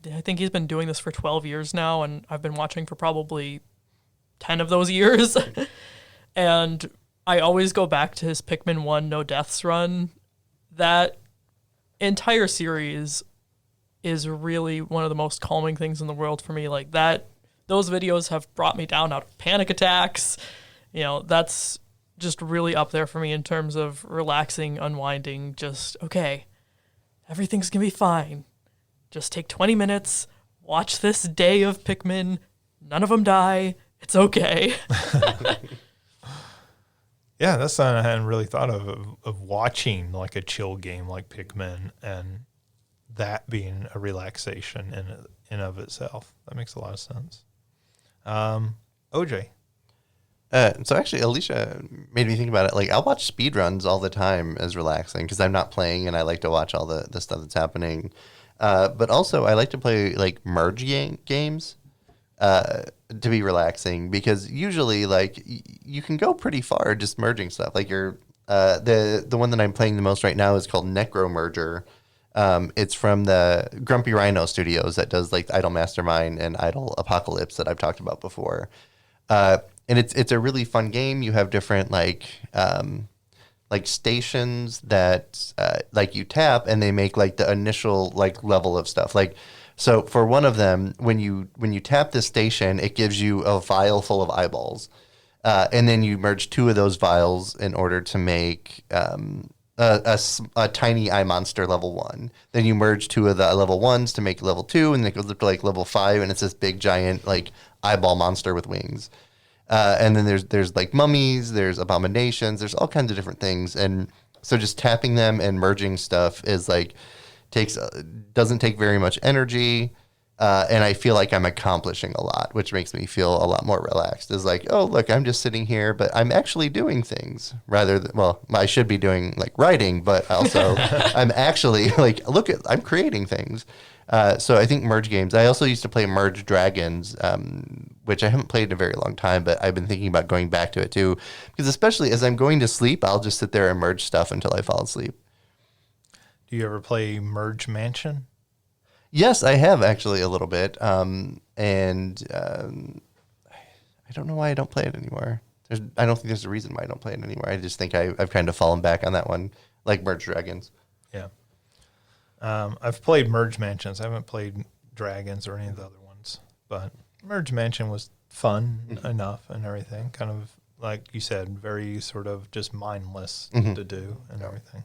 I think he's been doing this for 12 years now, and I've been watching for probably 10 of those years. And I always go back to his Pikmin 1 No Deaths run. That entire series is really one of the most calming things in the world for me. Like that, those videos have brought me down out of panic attacks. That's just really up there for me in terms of relaxing, unwinding, just, okay, everything's going to be fine. Just take 20 minutes, watch this day of Pikmin, none of them die, it's okay. Yeah, that's something I hadn't really thought of watching like a chill game like Pikmin and that being a relaxation in and of itself. That makes a lot of sense. OJ. So actually, Alicia made me think about it. Like, I'll watch speedruns all the time as relaxing because I'm not playing and I like to watch all the stuff that's happening. But also, I like to play like merge games to be relaxing because usually, like, you can go pretty far just merging stuff. Like, the one that I'm playing the most right now is called Necro Merger. It's from the Grumpy Rhino Studios that does like Idle Mastermind and Idle Apocalypse that I've talked about before. And it's a really fun game. You have different like stations that like you tap and they make like the initial like level of stuff. Like, so for one of them, when you tap this station, it gives you a vial full of eyeballs. And then you merge two of those vials in order to make a tiny eye monster level 1. Then you merge two of the level 1s to make level 2, and then it goes up to like level 5, and it's this big giant like eyeball monster with wings. And then there's like mummies, there's abominations, there's all kinds of different things, and so just tapping them and merging stuff is like doesn't take very much energy. And I feel like I'm accomplishing a lot, which makes me feel a lot more relaxed. It's like, oh, look, I'm just sitting here, but I'm actually doing things rather than, well, I should be doing like writing, but also I'm actually like, look at, I'm creating things. So I think merge games. I also used to play Merge Dragons, which I haven't played in a very long time, but I've been thinking about going back to it too, because especially as I'm going to sleep, I'll just sit there and merge stuff until I fall asleep. Do you ever play Merge Mansion? Yes, I have actually a little bit, I don't know why I don't play it anymore. I don't think there's a reason why I don't play it anymore. I just think I've kind of fallen back on that one, like Merge Dragons. Yeah. I've played Merge Mansions. I haven't played Dragons or any of the other ones, but Merge Mansion was fun enough and everything. Kind of, like you said, very sort of just mindless to do and everything.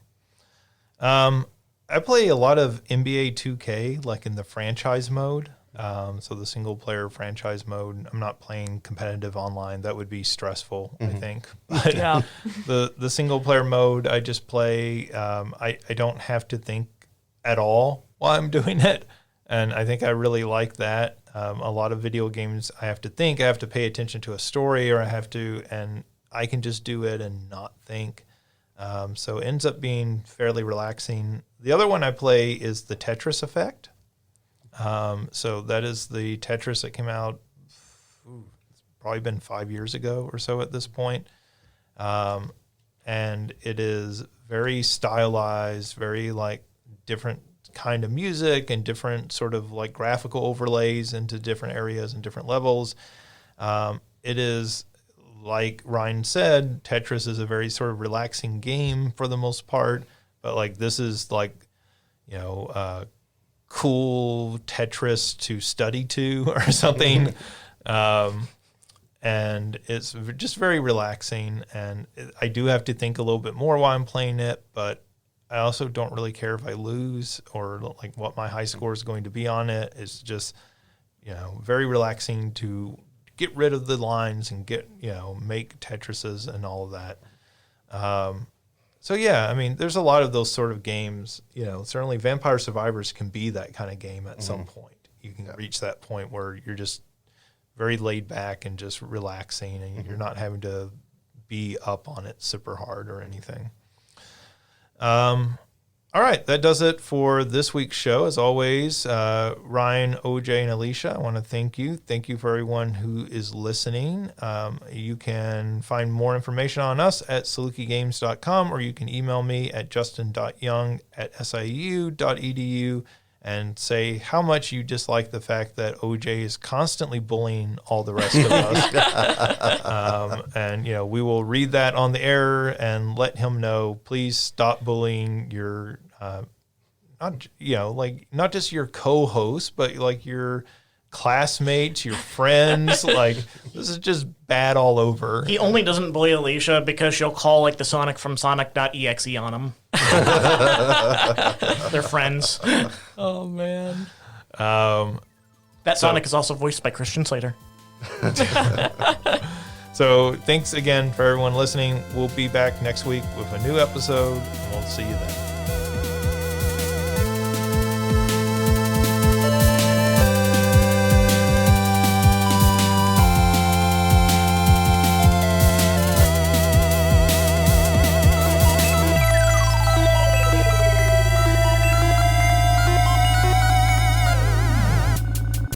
I play a lot of NBA 2K, like in the franchise mode. So the single player franchise mode. I'm not playing competitive online. That would be stressful, I think. But Yeah. the single player mode, I just play. I don't have to think at all while I'm doing it. And I think I really like that. A lot of video games, I have to think. I have to pay attention to a story, or and I can just do it and not think. So it ends up being fairly relaxing. The other one I play is the Tetris Effect. So that is the Tetris that came out, it's probably been 5 years ago or so at this point. And it is very stylized, very like different kind of music and different sort of like graphical overlays into different areas and different levels. It is, like Ryan said, Tetris is a very sort of relaxing game for the most part, but like this is like, cool Tetris to study to or something. And it's just very relaxing. And I do have to think a little bit more while I'm playing it, but I also don't really care if I lose or like what my high score is going to be on it. It's just, very relaxing to get rid of the lines and make Tetrises and all of that. So yeah, I mean, there's a lot of those sort of games. Certainly Vampire Survivors can be that kind of game at some point. You can reach that point where you're just very laid back and just relaxing, and you're not having to be up on it super hard or anything. All right, that does it for this week's show. As always, Ryan, OJ, and Alicia, I want to thank you. Thank you for everyone who is listening. You can find more information on us at salukigames.com, or you can email me at justin.young@siu.edu and say how much you dislike the fact that OJ is constantly bullying all the rest of us. And we will read that on the air and let him know, please stop bullying your, not just your co-host, but like your classmates, your friends. Like, this is just bad all over. He only doesn't bully Alicia because she'll call like the Sonic from Sonic.exe on him. They're friends. Oh man. That Sonic is also voiced by Christian Slater. So thanks again for everyone listening. We'll be back next week with a new episode, and we'll see you then.